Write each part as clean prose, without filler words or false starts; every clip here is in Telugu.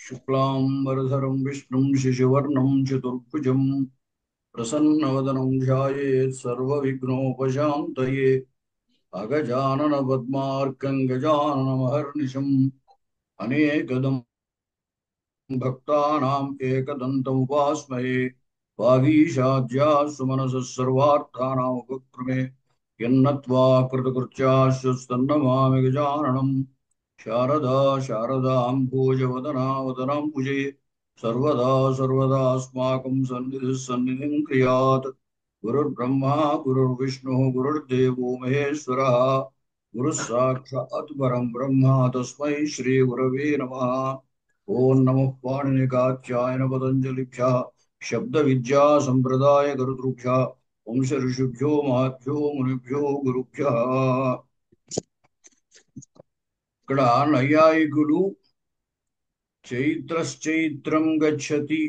शुक्लांबरधरं विष्णुं शशिवर्णं चतुर्भुजं प्रसन्नवदनं ध्यायेत् सर्वविघ्नोपशान्तये अगजाननपद्मार्कं गजाननमहर्निशम् अनेकदं भक्तानाम् एकदन्तमुपास्महे वागीशाद्या सुमनसः सर्वार्थानाम् उपक्रमे यन्नत्वा कृतकृत्याश्चस्तन्नमामि गजाननम् शारदा शारदाम्भोजवदना वदनाम्बुजे सर्वदा सर्वदास्माकं सन्निधिः सन्निधिं क्रियात् गुरुर्ब्रह्मा गुरुर्विष्णुः गुरुर्देवो महेश्वरः गुरुः साक्षात् परं ब्रह्म तस्मै श्रीगुरवे नमः। ओम नमः पाणिनिकाचार्य पतंजलिभ्यः शब्द विद्या संप्रदाय गुरुभ्यः वंश ऋषिभ्यो महभ्यो मुनिभ्यो गुरुभ्यः। ఇక్కడ నైయాయికులు చైత్రశ్చైత్రం గచ్చతి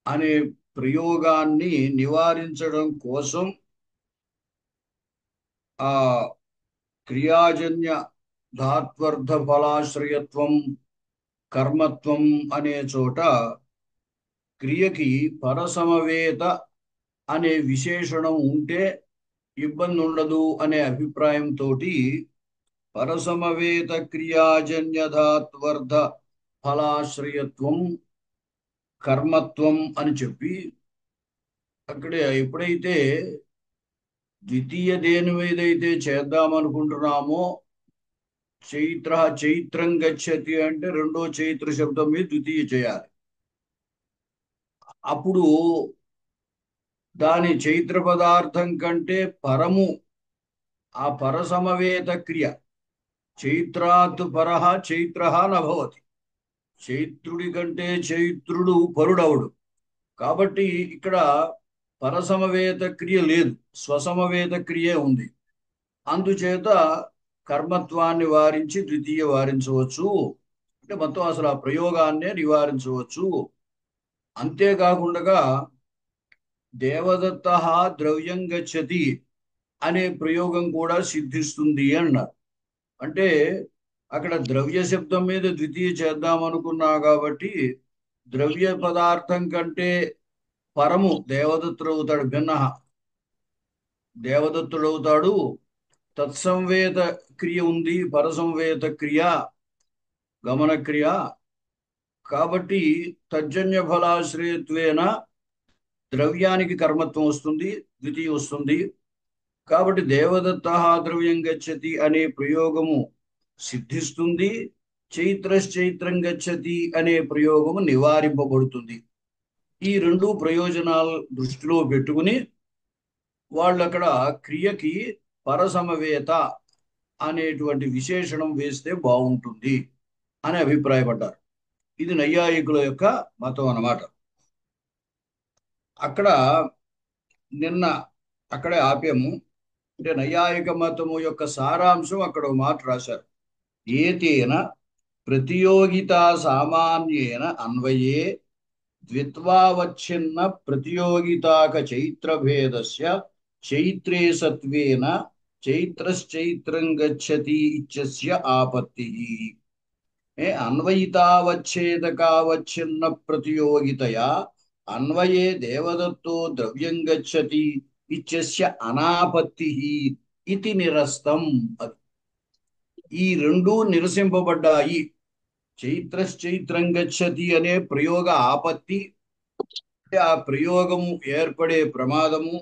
అనే ప్రయోగాన్ని నివారించడం కోసం ఆ క్రియాజన్య ధాత్వర్థ ఫలాశ్రయత్వం కర్మత్వం అనే చోట క్రియకి పరసమవేత అనే విశేషణం ఉంటే ఇబ్బంది ఉండదు అనే అభిప్రాయంతో పరసమవేత క్రియాజన్యధాత్వర్థ ఫలాశ్రయత్వం కర్మత్వం అని చెప్పి అక్కడ ఎప్పుడైతే ద్వితీయ దేని మీద అయితే చేద్దామనుకుంటున్నామో చైత్రం గచ్చతి అంటే రెండో చైత్ర శబ్దం మీద ద్వితీయ చేయాలి. అప్పుడు దాని చైత్ర పదార్థం కంటే పరము ఆ పరసమవేత క్రియ చైత్రాత్ పరహ చైత్ర నభవతి. చైత్రుడి కంటే చైత్రుడు పరుడవుడు కాబట్టి ఇక్కడ పరసమవేత క్రియ లేదు, స్వసమవేత క్రియ ఉంది. అందుచేత కర్మత్వాన్ని వారించి ద్వితీయ వారించవచ్చు అంటే మొత్తం అసలు ఆ ప్రయోగాన్నే నివారించవచ్చు. అంతేకాకుండా దేవదత్త ద్రవ్యం గచ్చతి అనే ప్రయోగం కూడా సిద్ధిస్తుంది అన్నారు. అంటే అక్కడ ద్రవ్య శబ్దం మీద ద్వితీయ చేద్దామనుకున్నా కాబట్టి ద్రవ్య పదార్థం కంటే పరము దేవదత్తుడు అవుతాడు, భిన్న దేవదత్తుడు అవుతాడు. తత్సంవేద క్రియ ఉంది, పరసంవేద క్రియ గమన క్రియ కాబట్టి తజ్జన్య ఫలాశ్రయత్వేన ద్రవ్యానికి కర్మత్వం వస్తుంది, ద్వితీయ వస్తుంది. కాబట్టి దేవదత్త ద్రవ్యం గచ్చతి అనే ప్రయోగము సిద్ధిస్తుంది, చైత్రశ్చైత్రం గచ్చతి అనే ప్రయోగము నివారింపబడుతుంది. ఈ రెండు ప్రయోజనాలు దృష్టిలో పెట్టుకుని వాళ్ళు అక్కడ క్రియకి పరసమవేత అనేటువంటి విశేషణం వేస్తే బాగుంటుంది అని అభిప్రాయపడ్డారు. ఇది నైయాయికుల యొక్క మతం అన్నమాట. అక్కడ నిన్న అక్కడే ఆపాము. అంటే నైయాయిక మతము యొక్క సారాంశం అక్కడ ఒక మాట రాశారు. ఏతేన ప్రతియోగితా సామాన్యేన అన్వయే ద్విత్వావచ్ఛిన్న ప్రతియోగితాక చైత్రభేదస్య చైత్రే సత్వేన చైత్రశ్చైత్రం గచ్చతి ఇత్యస్య ఆపత్తి. అన్వయితావచ్ఛేదకావచ్ఛిన్న ప్రతియోగితయా అన్వయే దేవదత్తో ద్రవ్యం గచ్చతి ఇత్యస్య అనాపత్తి ఇది నిరస్తం. అది ఈ రెండూ నిరసింపబడ్డాయి. చైత్రశ్చైత్రం గచ్చతి అనే ప్రయోగ ఆపత్తి అంటే ఆ ప్రయోగము ఏర్పడే ప్రమాదము,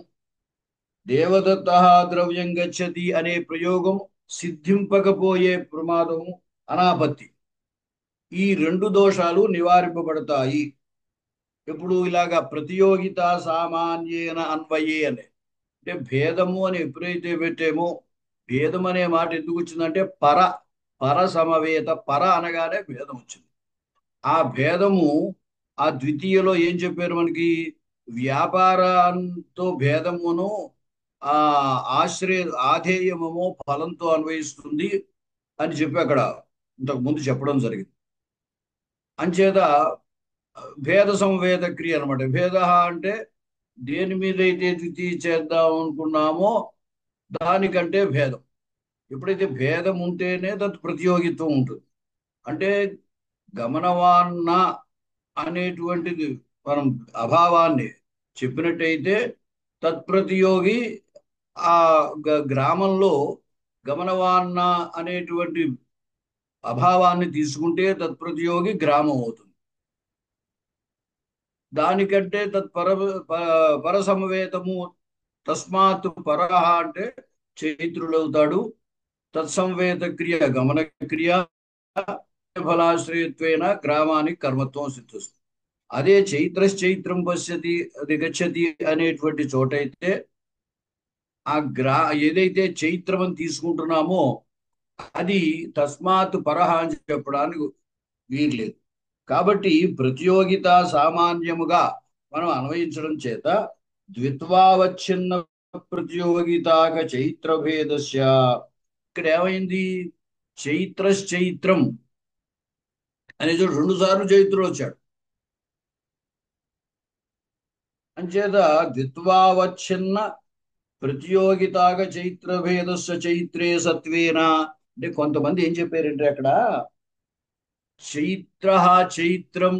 దేవదత్త ద్రవ్యం గచ్చతి అనే ప్రయోగం సిద్ధింపకపోయే ప్రమాదము అనాపత్తి. ఈ రెండు దోషాలు నివారింపబడతాయి. ఇప్పుడు ఇలాగా ప్రతియోగిత సామాన్యేన అన్వయే అనే అంటే భేదము అని ఎప్పుడైతే పెట్టామో, భేదం అనే మాట ఎందుకు వచ్చిందంటే పర సమవేత, పర అనగానే భేదం వచ్చింది. ఆ భేదము ఆ ద్వితీయలో ఏం చెప్పారు మనకి, వ్యాపారంతో భేదమును ఆ ఆశ్రయ ఆధేయమో ఫలంతో అన్వయిస్తుంది అని చెప్పి అక్కడ ఇంతకు ముందు చెప్పడం జరిగింది. అంచేత భేద సంవేద క్రియ అనమాట. భేద అంటే దేని మీద అయితే ద్వితీయ చేద్దాం అనుకున్నామో దానికంటే భేదం. ఎప్పుడైతే భేదం ఉంటేనే తత్ ప్రతియోగిత్వం ఉంటుంది. అంటే గమనవాన్న అనేటువంటిది మనం అభావాన్ని చెప్పినట్టయితే తత్ప్రతియోగి ఆ గ్రామంలో గమనవాన్న అనేటువంటి అభావాన్ని తీసుకుంటే తత్ప్రతియోగి గ్రామం అవుతుంది. దానికంటే పరసమవేతము తస్మాత్ పరహ అంటే చైత్రుడవుతాడు. తత్సంవేద క్రియ గమన క్రియ ఫలాశ్రయత్వేన గ్రామానికి కర్మత్వం సిద్ధిస్తుంది. అదే చైత్రశ్చైత్రం పశ్యతి అది గచ్చతి అనేటువంటి చోటైతే ఆ ఏదైతే చైత్రం అని తీసుకుంటున్నామో అది తస్మాత్ పరహ అని చెప్పడానికి వీర్లేదు. కాబట్టి ప్రతియోగిత సామాన్యముగా మనం అన్వయించడం చేత ద్విత్వావచ్ఛిన్న ప్రతియోగితాక చైత్రభేదస్య ఇక్కడ ఏమైంది? చైత్రశ్చైత్రం అనేది 2 సార్లు చైత్రుడు వచ్చాడు. అంచేత ద్విత్వావచ్ఛిన్న ప్రతియోగితాక చైత్రభేదస్య చైత్రే సత్వేన అంటే కొంతమంది ఏం చెప్పారంటే అక్కడ చైత్ర చైత్రం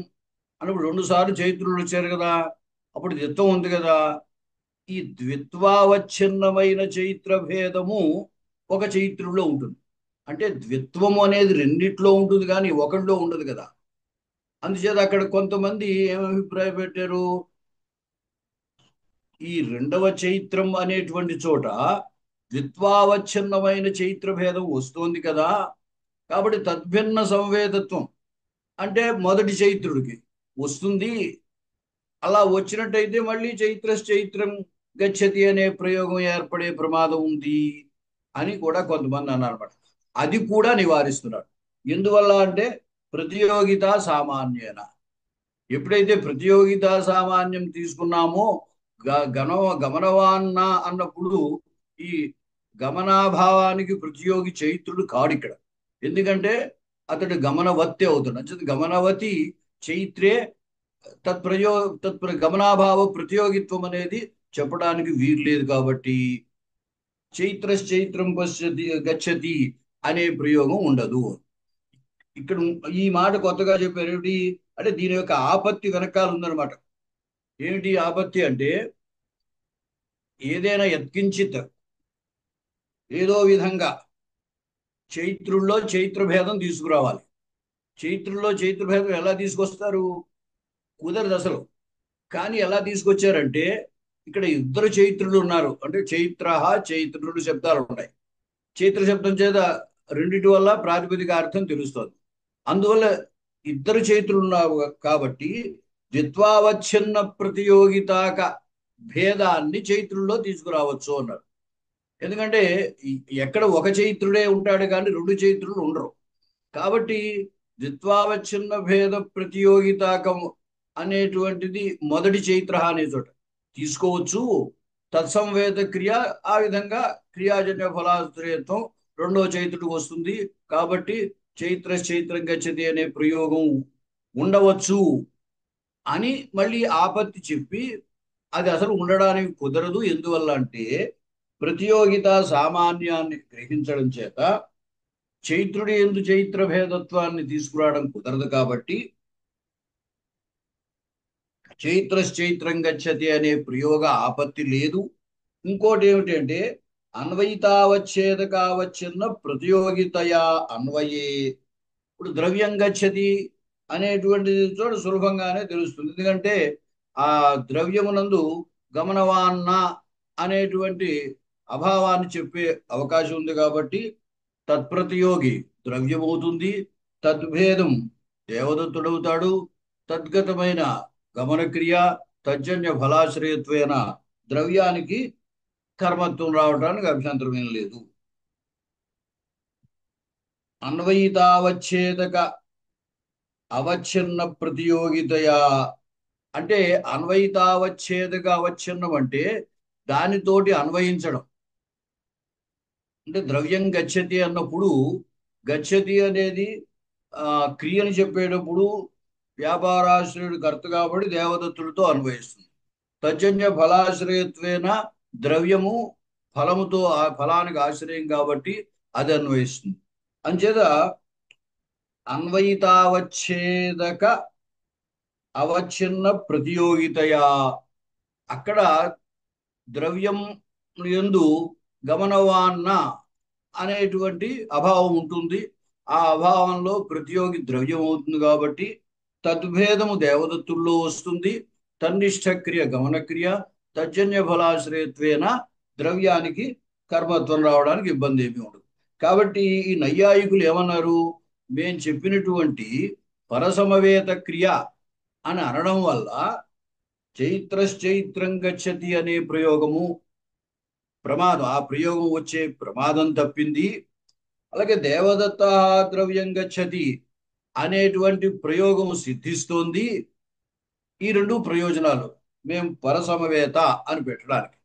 అన్నప్పుడు 2 సార్లు చైత్రుడు వచ్చారు కదా, అప్పుడు ద్విత్వం ఉంది కదా. ఈ ద్విత్వావచ్ఛిన్నమైన చైత్ర భేదము ఒక చైత్రుల్లో ఉంటుంది. అంటే ద్విత్వము అనేది రెండిట్లో ఉంటుంది కానీ ఒకటిలో ఉండదు కదా. అందుచేత అక్కడ కొంతమంది ఏం అభిప్రాయం పెట్టారు, ఈ 2వ చైత్రం అనేటువంటి చోట ద్విత్వావచ్ఛిన్నమైన చైత్ర భేదం వస్తోంది కదా, కాబట్టి తద్భిన్న సంవేదత్వం అంటే మొదటి చైత్రుడికి వస్తుంది. అలా వచ్చినట్టయితే మళ్ళీ చైత్రం గచ్చతి అనే ప్రయోగం ఏర్పడే ప్రమాదం ఉంది అని కూడా కొంతమంది అన్నారన్నమాట. అది కూడా నివారిస్తున్నాడు. ఎందువల్ల అంటే ప్రతియోగిత సామాన్యేన. ఎప్పుడైతే ప్రతియోగిత సామాన్యం తీసుకున్నామో గమనవాన్న అన్నప్పుడు ఈ గమనాభావానికి ప్రతియోగి చైత్రుడు కాడు ఇక్కడ. ఎందుకంటే అతడు గమనవతి అవుతాడు. అంటే గమనవతి చైత్రే గమనాభావ ప్రతియోగిత్వం అనేది చెప్పడానికి వీర్లేదు. కాబట్టి చైత్రశ్చైత్రం పశ్యతి గచ్చతి అనే ప్రయోగం ఉండదు. ఇక్కడ ఈ మాట కొత్తగా చెప్పారు. ఏమిటి అంటే దీని యొక్క ఆపత్తి వెనకాల ఉందన్నమాట. ఏమిటి ఆపత్తి అంటే ఏదైనా యత్కించిత్ ఏదో విధంగా చైత్రుల్లో చైత్రభేదం తీసుకురావాలి. చైత్రుల్లో చైత్రభేదం ఎలా తీసుకొస్తారు? కుదరదు అసలు. కానీ ఎలా తీసుకొచ్చారంటే ఇక్కడ 2 చైత్రులు ఉన్నారు. అంటే చైత్రుడు శబ్దాలు ఉన్నాయి. చైత్ర శబ్దం చేత రెండిటి వల్ల ప్రాతిపదిక అర్థం తెలుస్తుంది. అందువల్ల 2 చైత్రులు ఉన్నారు కాబట్టి ద్విత్వావచ్ఛిన్న ప్రతియోగితాక భేదాన్ని చైత్రుల్లో తీసుకురావచ్చు అన్నారు. ఎందుకంటే ఎక్కడ ఒక చైత్రుడే ఉంటాడు కానీ 2 చైత్రులు ఉండరు. కాబట్టి ద్విత్వావచ్ఛిన్న భేద ప్రతియోగితాకం అనేటువంటిది మొదటి చైత్ర అనే చోట తీసుకోవచ్చు. తత్సంవేద క్రియ ఆ విధంగా క్రియాజన్య ఫలాశ్రయత్వం 2వ చైత్రుడు వస్తుంది. కాబట్టి చైత్రం గచ్చతి అనే ప్రయోగం ఉండవచ్చు అని మళ్ళీ ఆపత్తి చెప్పి అది అసలు ఉండడానికి కుదరదు. ఎందువల్ల అంటే ప్రతియోగిత సామాన్యాన్ని గ్రహించడం చేత చైత్రుడి ఎందు చైత్ర భేదత్వాన్ని తీసుకురావడం కుదరదు. కాబట్టి చైత్రం గచ్చతి అనే ప్రయోగ ఆపత్తి లేదు. ఇంకోటి ఏమిటంటే అన్వయితావచ్ఛేదకావచ్ఛిన్న ప్రతియోగితయా అన్వయే. ఇప్పుడు ద్రవ్యం గచ్చతి అనేటువంటి చోట సులభంగానే తెలుస్తుంది. ఎందుకంటే ఆ ద్రవ్యమునందు గమనవాన్న అనేటువంటి అభావాన్ని చెప్పే అవకాశం ఉంది. కాబట్టి తత్ప్రతియోగి ద్రవ్యమవుతుంది. తద్భేదం దేవదత్తుడవుతాడు. తద్గతమైన గమనక్రియ తజ్జన్య ఫలాశ్రయత్వేన ద్రవ్యానికి కర్మత్వం రావడానికి అభ్యంతరం ఏం లేదు. అన్వయితావచ్ఛేదక అవచ్ఛిన్న ప్రతియోగితయా అంటే అన్వయితావచ్ఛేదక అవచ్ఛిన్నం అంటే దానితోటి అన్వయించడం. అంటే ద్రవ్యం గచ్చతి అన్నప్పుడు గచ్చతి అనేది క్రియని చెప్పేటప్పుడు వ్యాపారాశ్రయుడు కర్త కాబట్టి దేవదత్తులతో అన్వయిస్తుంది. తజ్జన్య ఫలాశ్రయత్వేన ద్రవ్యము ఫలముతో ఆ ఫలానికి ఆశ్రయం కాబట్టి అది అన్వయిస్తుంది. అంచేత అన్వయితావచ్ఛేదక అవచ్ఛిన్న ప్రతియోగితయా. అక్కడ ద్రవ్యం యందు గమనవాన్న అనేటువంటి అభావం ఉంటుంది. ఆ అభావంలో ప్రతియోగి ద్రవ్యం అవుతుంది కాబట్టి తద్భేదము దేవదత్తుల్లో వస్తుంది. తన్నిష్ఠక్రియ గమనక్రియ తజ్జన్య ఫలాశ్రయత్వేన ద్రవ్యానికి కర్మత్వం రావడానికి ఇబ్బంది ఏమీ ఉండదు. కాబట్టి ఈ నైయాయికులు ఏమన్నారు, మేము చెప్పినటువంటి పరసమవేత క్రియ అని అనడం వల్ల చైత్రశ్చైత్రం గచ్చతి అనే ప్రయోగము ప్రమాదం, ఆ ప్రయోగం వచ్చే ప్రమాదం తప్పింది. అలాగే దేవదత్త ద్రవ్యం గచ్చతి అనేటువంటి ప్రయోగం సిద్ధిస్తోంది. ఈ రెండు ప్రయోజనాలు మేము పరసమవేత అని పెట్టడానికి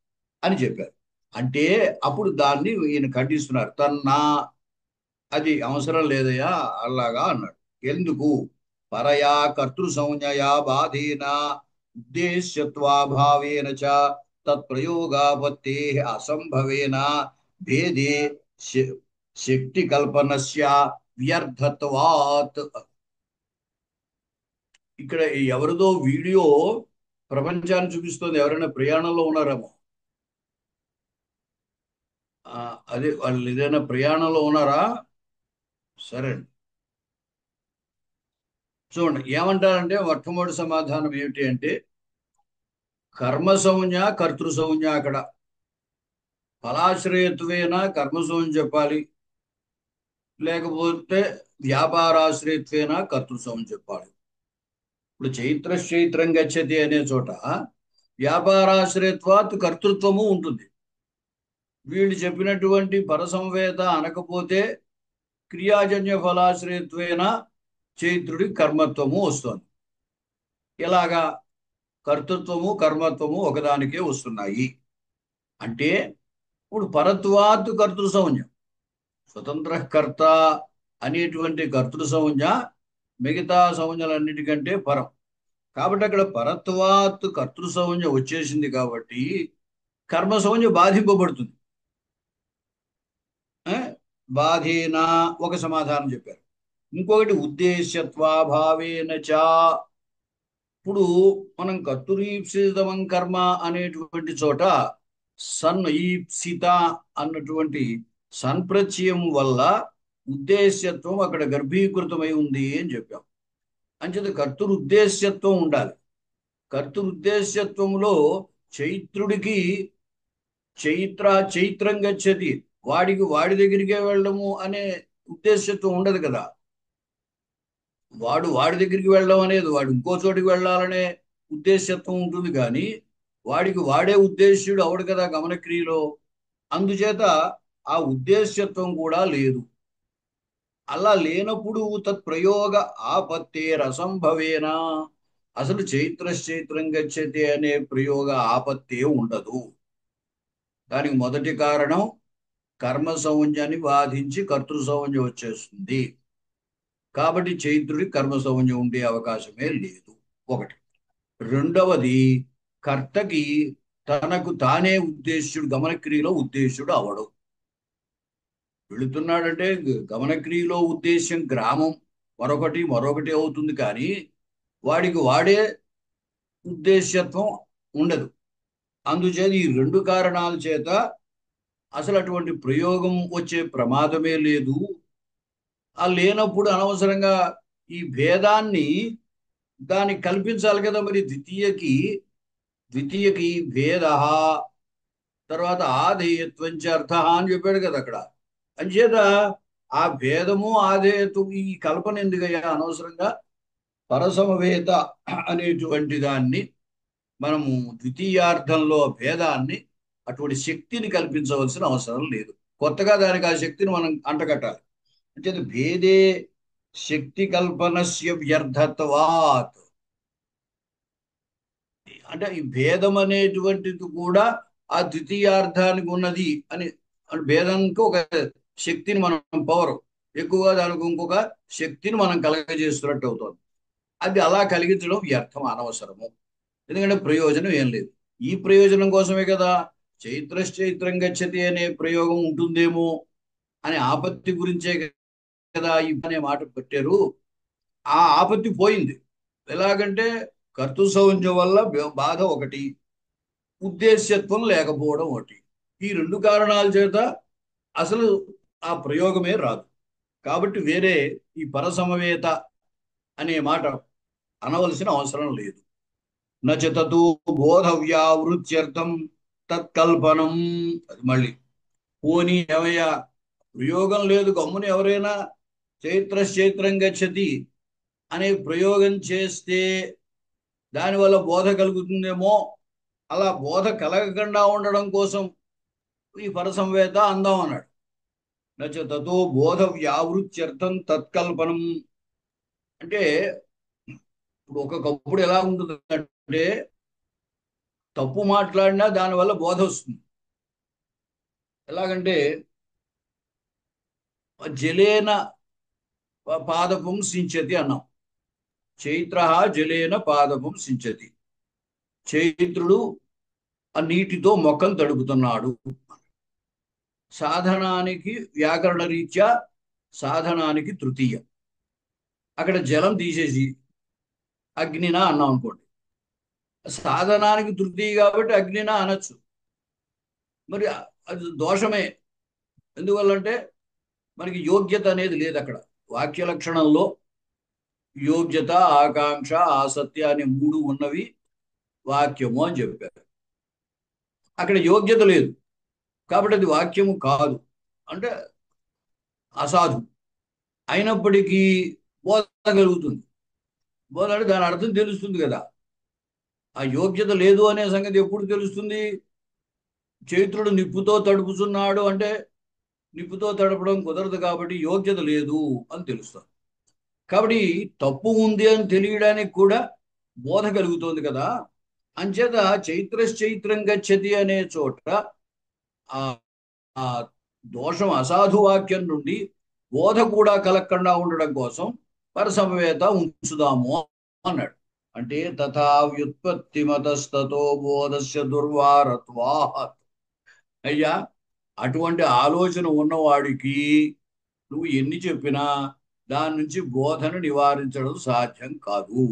అని చెప్పారు. అంటే అప్పుడు దాన్ని ఈయన ఖండిస్తున్నారు. తన్నా అది అవసరం లేదయా అలాగా అన్నాడు. ఎందుకు? పరయా కర్తృ సంజ్ఞయా బాధేన ఉద్దేశ్యత్వాభావేన చ తత్ప్రయోగాపత్తే అసంభవేన భేదే శక్తి కల్పనస్య వ్యర్థత్వాత్. ఇక్కడ ఎవరిదో వీడియో ప్రపంచాన్ని చూపిస్తుంది. ఎవరైనా ప్రయాణంలో ఉన్నారేమో. అదే వాళ్ళు ఏదైనా ప్రయాణంలో ఉన్నారా? సరే అండి, చూడండి ఏమంటారంటే మొట్టమొదటి సమాధానం ఏమిటి అంటే కర్మ సంజ్ఞ కర్తృ సంజ్ఞ. అక్కడ ఫలాశ్రయత్వేన కర్మ సంజ్ఞ చెప్పాలి, లేకపోతే వ్యాపారాశ్రయత్వేన కర్తృ సంజ్ఞ చెప్పాలి. ఇప్పుడు చైత్రశ్చైత్రం గచ్చతి అనే చోట వ్యాపారాశ్రయత్వాత్ కర్తృత్వము ఉంటుంది. వీళ్ళు చెప్పినటువంటి పరసంవేద అనకపోతే క్రియాజన్య ఫలాశ్రయత్వేన చైత్రుడి కర్మత్వము వస్తుంది. ఇలాగా కర్తృత్వము కర్మత్వము ఒకదానికే వస్తున్నాయి. అంటే ఇప్పుడు పరత్వాత్ కర్తృ సంజ్ఞ, స్వతంత్ర కర్త అనేటువంటి కర్తృ సంజ్ఞ మిగతా సంజ్ఞలన్నిటికంటే పరం. కాబట్టి అక్కడ పరత్వాత్ కర్తృ సంజ్ఞ వచ్చేసింది కాబట్టి కర్మ సంజ్ఞ బాధింపబడుతుంది. బాధేనా ఒక సమాధానం చెప్పారు. ఇంకొకటి ఉద్దేశ్యత్వాభావేన చ. ఇప్పుడు మనం కర్తురీప్సితమం కర్మ అనేటువంటి చోట సన్ ఈప్సిత అన్నటువంటి సన్ప్రత్యయం వల్ల ఉద్దేశ్యత్వం అక్కడ గర్భీకృతమై ఉంది అని చెప్పాం. అంచేత కర్తృuద్దేశ్యత్వం ఉండాలి. కర్తృuద్దేశ్యత్వంలో చైత్రుడికి చైత్రం గచ్చతి, వాడి దగ్గరికే వెళ్ళడము అనే ఉద్దేశ్యత్వం ఉండదు కదా. వాడి దగ్గరికి వెళ్ళడం అనేది వాడు ఇంకో చోటికి వెళ్ళాలనే ఉద్దేశ్యత్వం ఉంటుంది. కానీ వాడే ఉద్దేశ్యుడు అవడు కదా గమనక్రియలో. అందుచేత ఆ ఉద్దేశ్యత్వం కూడా లేదు. అలా లేనప్పుడు తత్ప్రయోగ ఆపత్తే రసంభవేనా, అసలు చైత్రశ్చైత్రం గచ్చతి అనే ప్రయోగ ఆపత్తే ఉండదు. దానికి మొదటి కారణం కర్మ సంజ్ఞని బాధించి కర్తృ సంజ్ఞ వచ్చేస్తుంది. కాబట్టి చైత్రుడి కర్మ సంజ్ఞ ఉండే అవకాశమే లేదు. ఒకటి. రెండవది, కర్తకి తనకు తానే ఉద్దేశ్యుడు, గమనక్రియలో ఉద్దేశ్యుడు అవడు. వెళుతున్నాడంటే గమనక్రియలో ఉద్దేశ్యం గ్రామం మరొకటి అవుతుంది. కానీ వాడే ఉద్దేశ్యత్వం ఉండదు. అందుచేత ఈ రెండు కారణాల చేత అసలు అటువంటి ప్రయోగం వచ్చే ప్రమాదమే లేదు. ఆ లేనప్పుడు అనవసరంగా ఈ భేదాన్ని దాన్ని కల్పించాలి కదా. మరి ద్వితీయకి భేద, తర్వాత ఆధేయత్వం అర్థ అని చెప్పాడు కదా అక్కడ. అంచేత ఆ భేదము ఆధేయత్వం ఈ కల్పన ఎందుకయ్యా అనవసరంగా? పరసమవేత అనేటువంటి దాన్ని మనము ద్వితీయార్థంలో భేదాన్ని అటువంటి శక్తిని కల్పించవలసిన అవసరం లేదు. కొత్తగా దానికి ఆ శక్తిని మనం అంటగట్టాలి. అంటే భేదే శక్తి కల్పనస్య వ్యర్థత్వాత్. అంటే ఈ భేదం అనేటువంటిది కూడా ఆ ద్వితీయార్థానికి ఉన్నది అని. భేదానికి ఒక శక్తిని మనం పవర్ ఎక్కువగా దానికి ఇంకొక శక్తిని మనం కలగజేస్తున్నట్టు అవుతుంది. అది అలా కలిగించడం వ్యర్థం, అనవసరము. ఎందుకంటే ప్రయోజనం ఏం లేదు. ఈ ప్రయోజనం కోసమే కదా చైత్రశ్చైత్రం గచ్చతి అనే ప్రయోగం ఉంటుందేమో అనే ఆపత్తి గురించే కదా అనే మాట పెట్టారు. ఆ ఆపత్తి పోయింది. ఎలాగంటే కర్తృ సౌంజ్యం వల్ల బాధ ఒకటి, ఉద్దేశ్యత్వం లేకపోవడం ఒకటి. ఈ రెండు కారణాల చేత అసలు ఆ ప్రయోగమే రాదు. కాబట్టి వేరే ఈ పరసమవేత అనే మాట అనవలసిన అవసరం లేదు. నచతు బోధవ్యావృత్యర్థం తత్కల్పనం. అది మళ్ళీ పోనీ ఏమయ్యా, ప్రయోగం లేదు గమ్ముని ఎవరైనా చైత్రశ్చైత్రం గచ్చతి అనే ప్రయోగం చేస్తే దానివల్ల బోధ కలుగుతుందేమో, అలా బోధ కలగకుండా ఉండడం కోసం ఈ పరసంవేద అందాం అన్నాడు. నచ తతో బోధ వ్యావృత్యర్థం తత్కల్పనం. అంటే ఇప్పుడు ఒకప్పుడు ఎలా ఉంటుంది అంటే, తప్పు మాట్లాడినా దానివల్ల బోధ వస్తుంది. ఎలాగంటే జలేన పాదపం సించతి అన్నాం. చైత్ర జలేన పాదపం సించతి. చైత్రుడు ఆ నీటితో మొక్కలు తడుపుతున్నాడు. సాధనానికి వ్యాకరణ రీత్యా సాధనానికి తృతీయ. అక్కడ జలం తీసేసి అగ్నిన అన్నాం అనుకోండి. సాధనానికి తృతీయ కాబట్టి అగ్నిన అనొచ్చు. మరి అది దోషమే. ఎందువల్లంటే మనకి యోగ్యత అనేది లేదు అక్కడ. వాక్య లక్షణంలో యోగ్యత, ఆకాంక్ష, ఆసక్తి అనే మూడు ఉన్నవి వాక్యము అని చెప్పారు. అక్కడ యోగ్యత లేదు కాబట్టి అది వాక్యము కాదు, అంటే అసాధు. అయినప్పటికీ బోధ కలుగుతుంది. బోధ అంటే దాని అర్థం తెలుస్తుంది కదా. ఆ యోగ్యత లేదు అనే సంగతి ఎప్పుడు తెలుస్తుంది? చైత్రుడు నిప్పుతో తడుపుతున్నాడు అంటే నిప్పుతో తడపడం కుదరదు కాబట్టి యోగ్యత లేదు అని తెలుస్తుంది. కాబట్టి తప్పు ఉంది అని తెలియడానికి కూడా బోధ కలుగుతోంది కదా. అంచేత చైత్రశ్చైత్రం గచ్చతి అనే చోట ఆ ఆ దోషం అసాధు వాక్యం నుండి బోధ కూడా కలగకుండా ఉండడం కోసం పరసమవేత ఉంచుదాము అన్నాడు. అంటే తథా వ్యుత్పత్తి మతస్తతో బోధస్య దుర్వారత్వా. అయ్యా, అటువంటి ఆలోచన ఉన్నవాడికి నువ్వు ఎన్ని చెప్పినా దాని నుంచి బోధను నివారించడం సాధ్యం కాదు.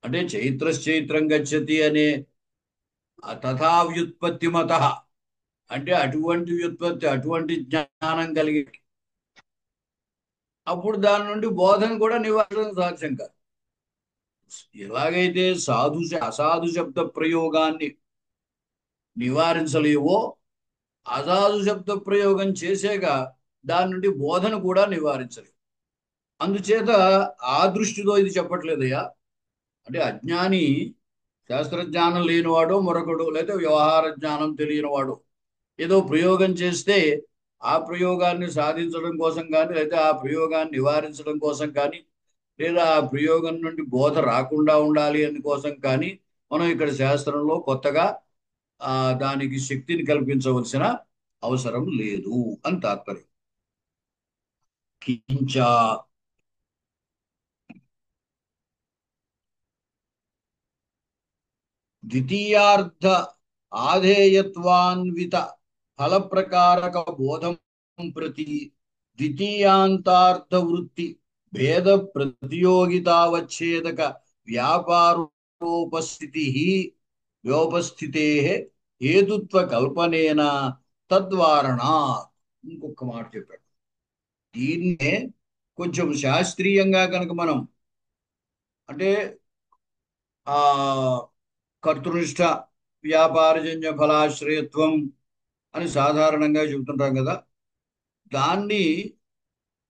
అంటే చైత్రశ్చైత్రం గచ్చతి అనే తథా వ్యుత్పత్తి మత అంటే అటువంటి వ్యుత్పత్తి, అటువంటి జ్ఞానం కలిగి అప్పుడు దాని నుండి బోధన కూడా నివారించడం సాధ్యం కాదు. ఎలాగైతే అసాధు శబ్ద ప్రయోగాన్ని నివారించలేవో, అసాధు శబ్ద ప్రయోగం చేసేక దాని నుండి బోధన కూడా నివారించలేవు. అందుచేత ఆ దృష్టితో ఇది చెప్పట్లేదయ్యా. అంటే అజ్ఞాని, శాస్త్రజ్ఞానం లేనివాడో మరొకడు, లేదా వ్యవహార జ్ఞానం తెలియనివాడు ఏదో ప్రయోగం చేస్తే ఆ ప్రయోగాన్ని సాధించడం కోసం కానీ, లేదా ఆ ప్రయోగాన్ని నివారించడం కోసం కానీ, లేదా ఆ ప్రయోగం నుండి బోధ రాకుండా ఉండాలి అని కోసం కానీ మనం ఇక్కడ శాస్త్రంలో కొత్తగా దానికి శక్తిని కల్పించవలసిన అవసరం లేదు అని తాత్పర్యం. కించ ద్వితీయార్థ ఆధేయత్వాన్విత ఫల ప్రకారక బోధం ప్రతి ద్వితీయాంతార్థ వృత్తి భేద ప్రతియోగితావచ్ఛేదక వ్యాపారోపస్థితి వ్యోపస్థితే హేతుత్వ కల్పనేన తద్వారణ. ఇంకొక మాట చెప్పాడు. దీన్నే కొంచెం శాస్త్రీయంగా కనుక మనం అంటే ఆ కర్తృనిష్ట వ్యాపారజన్య ఫలాశ్రయత్వం అని సాధారణంగా చెబుతుంటాం కదా. దాన్ని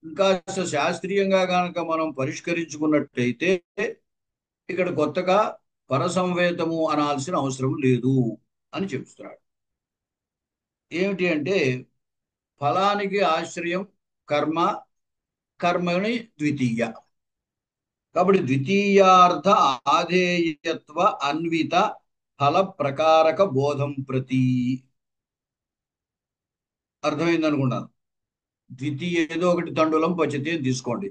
ఇంకా శాస్త్రీయంగా కనుక మనం పరిష్కరించుకున్నట్టయితే ఇక్కడ కొత్తగా పరసంవేతము అనాల్సిన అవసరం లేదు అని చెప్తున్నాడు. ఏమిటి అంటే ఫలానికి ఆశ్రయం కర్మ, కర్మని ద్వితీయ. కాబట్టి ద్వితీయార్థ ఆధేయత్వ అన్విత ఫల ప్రకారక బోధం ప్రతి. అర్థమైంది అనుకున్నాను. ద్వితీయ ఏదో ఒకటి తండులం పచితి అని తీసుకోండి.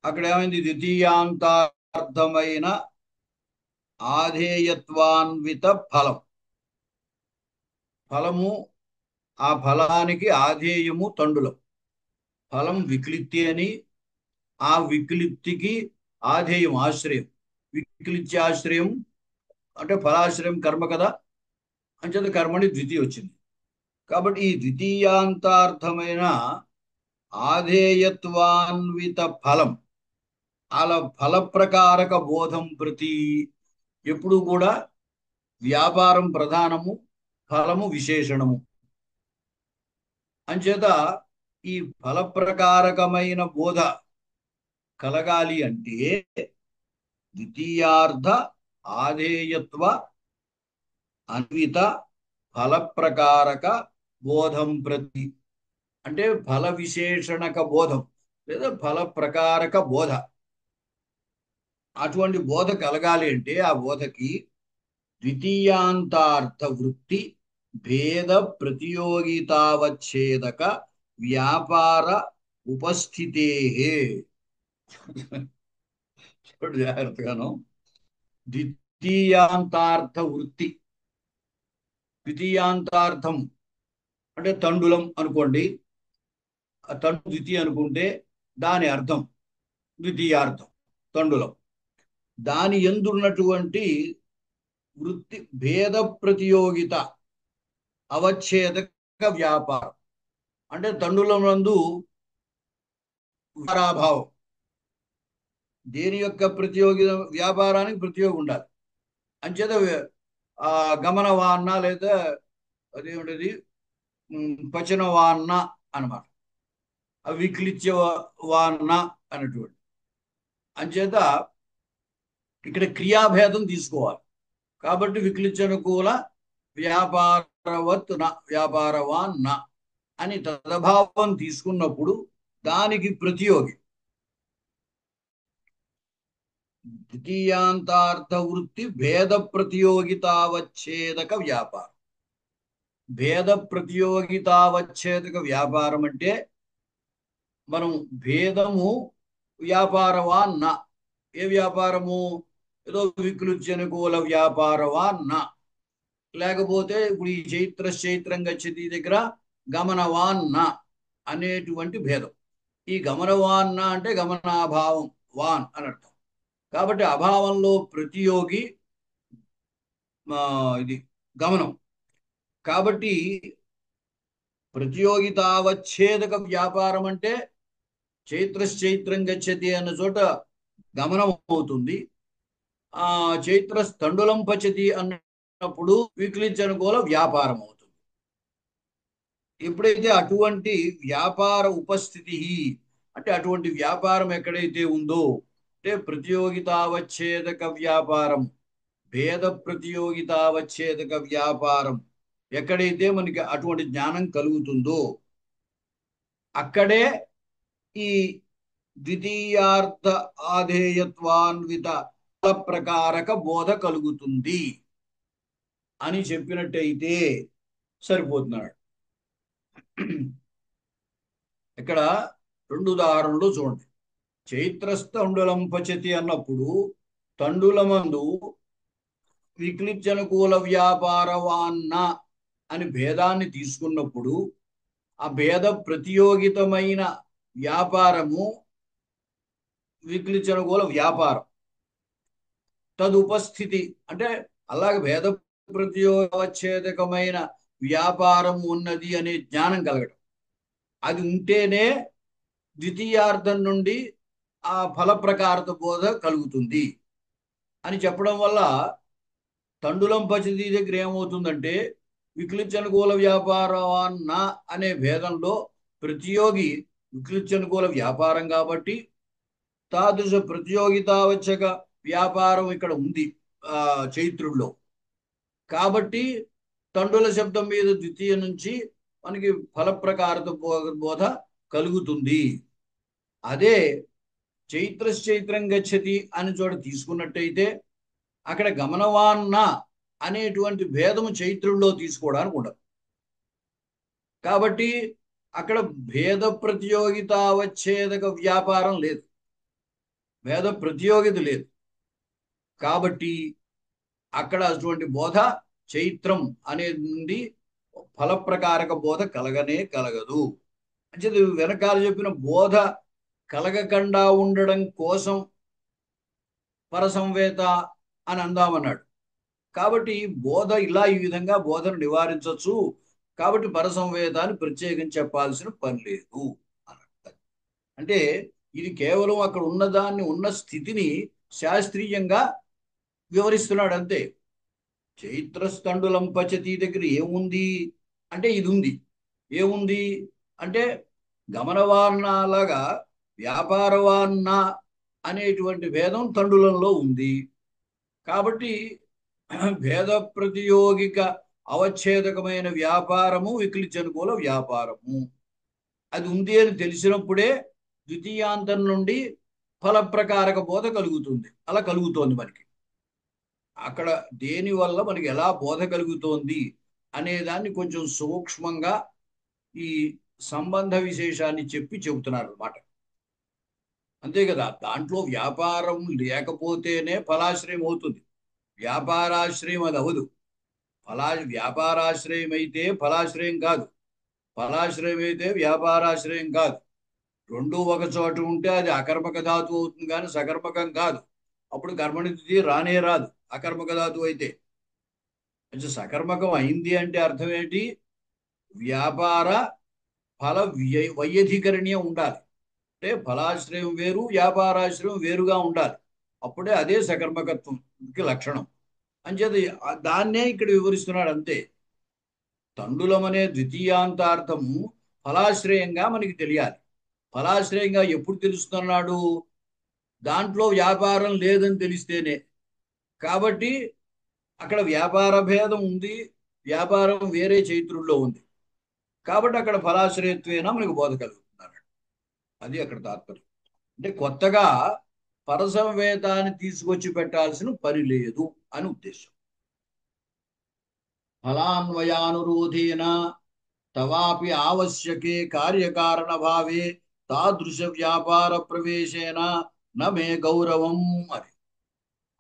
అక్కడ ఏమైంది? ద్వితీయాంతార్థమైన ఆధేయత్వాన్విత ఫలం. ఫలము, ఆ ఫలానికి ఆధేయము తండులం. ఫలం విక్లిత్తి అని, ఆ విక్లిప్తికి ఆధేయం ఆశ్రయం. విక్లిత్తి ఆశ్రయం అంటే ఫలాశ్రయం కర్మ కదా, అంచేత కర్మని ద్వితీయ వచ్చింది. కాబట్టి ఈ ద్వితీయాంతార్థమైన ఆధేయత్వాన్విత ఫలం అలా ఫల ప్రకారక బోధం ప్రతి ఎప్పుడు కూడా వ్యాపారం ప్రధానము, ఫలము విశేషణము. అంచేత ఈ ఫల ప్రకారకమైన బోధ కలగాలి అంటే ద్వితీయార్థ ఆధేయత్వ అన్విత ఫల ప్రకారక బోధం ప్రతి అంటే ఫల విశేషణక బోధం లేదా ఫల ప్రకారక బోధ. అటువంటి బోధ కలగాలి అంటే ఆ బోధకి ద్వితీయాంతార్థ వృత్తి భేద ప్రతియోగితావచ్ఛేదక వ్యాపార ఉపస్థితే. చూడు జాగ్రత్తగాను. ద్వితీయాంతార్థ వృత్తి, ద్వితీయాంతార్థం అంటే తండులం అనుకోండి, ఆ తండు ద్వితీయ అనుకుంటే దాని అర్థం ద్వితీయార్థం తండులం. దాని ఎందున్నటువంటి వృత్తి భేద ప్రతియోగిత అవచ్ఛేదక వ్యాపారం అంటే తండులం నందు వ్యాపారాభావం. దేని యొక్క ప్రతియోగి వ్యాపారానికి ప్రతియోగి ఉండాలి. అంచేత ఆ గమన వాన్న లేదా అదేమిటది పచన వాన్న అనమాట, విక్లిత్య వాన్న అన్నటువంటి. అంచేత ఇక్కడ క్రియాభేదం తీసుకోవాలి. కాబట్టి విక్లిత్యనుకూల వ్యాపారవత్ న వ్యాపారవాన్ న అని తదభావం తీసుకున్నప్పుడు దానికి ప్రతియోగి ద్వితీయాంతార్థ వృత్తి భేద ప్రతియోగితావచ్ఛేదక వ్యాపారం. భేద ప్రతియోగితావచ్ఛేదక వ్యాపారం అంటే మనం భేదము వ్యాపారవాన్న, ఏ వ్యాపారము, ఏదో విక్లుత్యనుకూల వ్యాపారవాన్న, లేకపోతే ఇప్పుడు ఈ చైత్రం గచ్చతి దగ్గర గమనవాన్న అనేటువంటి భేదం. ఈ గమనవాన్న అంటే గమనాభావం వాన్ అని అర్థం. కాబట్టి అభావంలో ప్రతియోగి ఇది గమనం. కాబట్టి ప్రతియోగితావచ్ఛేదక వ్యాపారం అంటే చైత్రం గచ్చతి అన్న చోట గమనం అవుతుంది. ఆ చైత్రస్తండులం పచతి అన్నప్పుడు విక్లిత్యనుకూల వ్యాపారం అవుతుంది. ఎప్పుడైతే అటువంటి వ్యాపార ఉపస్థితి అంటే అటువంటి వ్యాపారం ఎక్కడైతే ఉందో అంటే ప్రతియోగితావచ్ఛేదక వ్యాపారం, భేద ప్రతియోగితావచ్ఛేదక వ్యాపారం ఎక్కడైతే మనకి అటువంటి జ్ఞానం కలుగుతుందో అక్కడే ఈ ద్వితీయార్థ ఆధేయత్వాన్విత ప్రకారక బోధ కలుగుతుంది అని చెప్పినట్టయితే సరిపోతున్నాడు. ఇక్కడ 2 ఉదాహరణలు చూడండి. చైత్రస్తండులం పచతి అన్నప్పుడు తండులమందు విక్లిత్యనుకూల వ్యాపారవాన్న అని భేదాన్ని తీసుకున్నప్పుడు ఆ భేద ప్రతియోగితమైన వ్యాపారము విక్లిత్యనుకూల వ్యాపారం. తదుపస్థితి అంటే అలాగే భేద ప్రతియోగచ్ఛేదకమైన వ్యాపారం ఉన్నది అనే జ్ఞానం కలగడం. అది ఉంటేనే ద్వితీయార్థం నుండి ఆ ఫల ప్రకారత బోధ కలుగుతుంది అని చెప్పడం వల్ల తండులం పచతి దగ్గర ఏమవుతుందంటే విక్లిత్యనుకూల వ్యాపారవాన్న అనే భేదంలో ప్రతియోగి విక్లిత్యనుకూల వ్యాపారం కాబట్టి తాదృశ ప్రతియోగితావచ్చక వ్యాపారం ఇక్కడ ఉంది చైత్రుల్లో. కాబట్టి తండుల శబ్దం మీద ద్వితీయ నుంచి మనకి ఫల ప్రకారత బోధ కలుగుతుంది. అదే చైత్రం గచ్చతి అని చోట తీసుకున్నట్టయితే అక్కడ గమనవాన్న అనేటువంటి భేదము చైత్రుల్లో తీసుకోవడానికి ఉండదు. కాబట్టి అక్కడ భేద ప్రతియోగితావచ్ఛేదక వ్యాపారం లేదు, భేద ప్రతియోగిత లేదు. కాబట్టి అక్కడ అటువంటి బోధ చైత్రం అనేది నుండి ఫల ప్రకారక బోధ కలగనే కలగదు. అంటే వెనకాల చెప్పిన బోధ కలగకుండా ఉండడం కోసం పరసంవేత అని అందామన్నాడు. కాబట్టి బోధ ఇలా ఈ విధంగా బోధను నివారించవచ్చు. కాబట్టి పరసంవేద అని ప్రత్యేకించి చెప్పాల్సిన పని లేదు అన్నాడు. అంటే ఇది కేవలం అక్కడ ఉన్నదాన్ని ఉన్న స్థితిని శాస్త్రీయంగా వివరిస్తున్నాడు అంతే. చైత్రస్తండులం పచతి దగ్గర ఏముంది అంటే ఇది ఉంది. ఏముంది అంటే గమనవార్ణలాగా వ్యాపారవార్ణ అనేటువంటి భేదం తండులంలో ఉంది. కాబట్టి భేద ప్రతియోగిక అవచ్ఛేదకమైన వ్యాపారము విక్లిచనుకూల వ్యాపారము అది ఉంది అని తెలిసినప్పుడే ద్వితీయాంతం నుండి ఫలప్రకారక బోధ కలుగుతుంది. అలా కలుగుతోంది మనకి. అక్కడ దేని వల్ల మనకి ఎలా బోధ కలుగుతోంది అనే దాన్ని కొంచెం సూక్ష్మంగా ఈ సంబంధ విశేషాన్ని చెప్పి చెబుతున్నారు అన్నమాట. అంతే కదా, దాంట్లో వ్యాపారం లేకపోతేనే ఫలాశ్రయం అవుతుంది. వ్యాపారాశ్రయం అది అవదు. వ్యాపారాశ్రయం అయితే ఫలాశ్రయం కాదు, ఫలాశ్రయం అయితే వ్యాపారాశ్రయం కాదు. రెండు ఒక చోట ఉంటే అది అకర్మక ధాతువు అవుతుంది కానీ సకర్మకం కాదు. అప్పుడు కర్మనిధి రానే రాదు అకర్మక ధాతువు అయితే. అంటే సకర్మకం అయింది అంటే అర్థం ఏంటి? వ్యాపార ఫల వైయధికరణీయం ఉండాలి. అంటే ఫలాశ్రయం వేరు వ్యాపారాశ్రయం వేరుగా ఉండాలి. అప్పుడే అదే సకర్మకత్వంకి లక్షణం. అంచేది దాన్నే ఇక్కడ వివరిస్తున్నాడు అంతే. తండులం అనే ద్వితీయాంతార్థము ఫలాశ్రయంగా మనకి తెలియాలి. ఫలాశ్రయంగా ఎప్పుడు తెలుస్తున్నాడు? దాంట్లో వ్యాపారం లేదని తెలిస్తేనే. కాబట్టి అక్కడ వ్యాపార భేదం ఉంది, వ్యాపారం వేరే చైత్రుల్లో ఉంది. కాబట్టి అక్కడ ఫలాశ్రయత్వేనా మనకు బోధ కలుగుతున్నారు. అది అక్కడ తాత్పర్యం. అంటే కొత్తగా పరసంవేదాన్ని తీసుకొచ్చి పెట్టాల్సిన పని లేదు అని ఉద్దేశం. ఫలాన్వయానురోధేన తవాపి ఆవశ్యకే కార్యకారణ భావే తాదృశ వ్యాపార ప్రవేశేన నమే గౌరవం అని.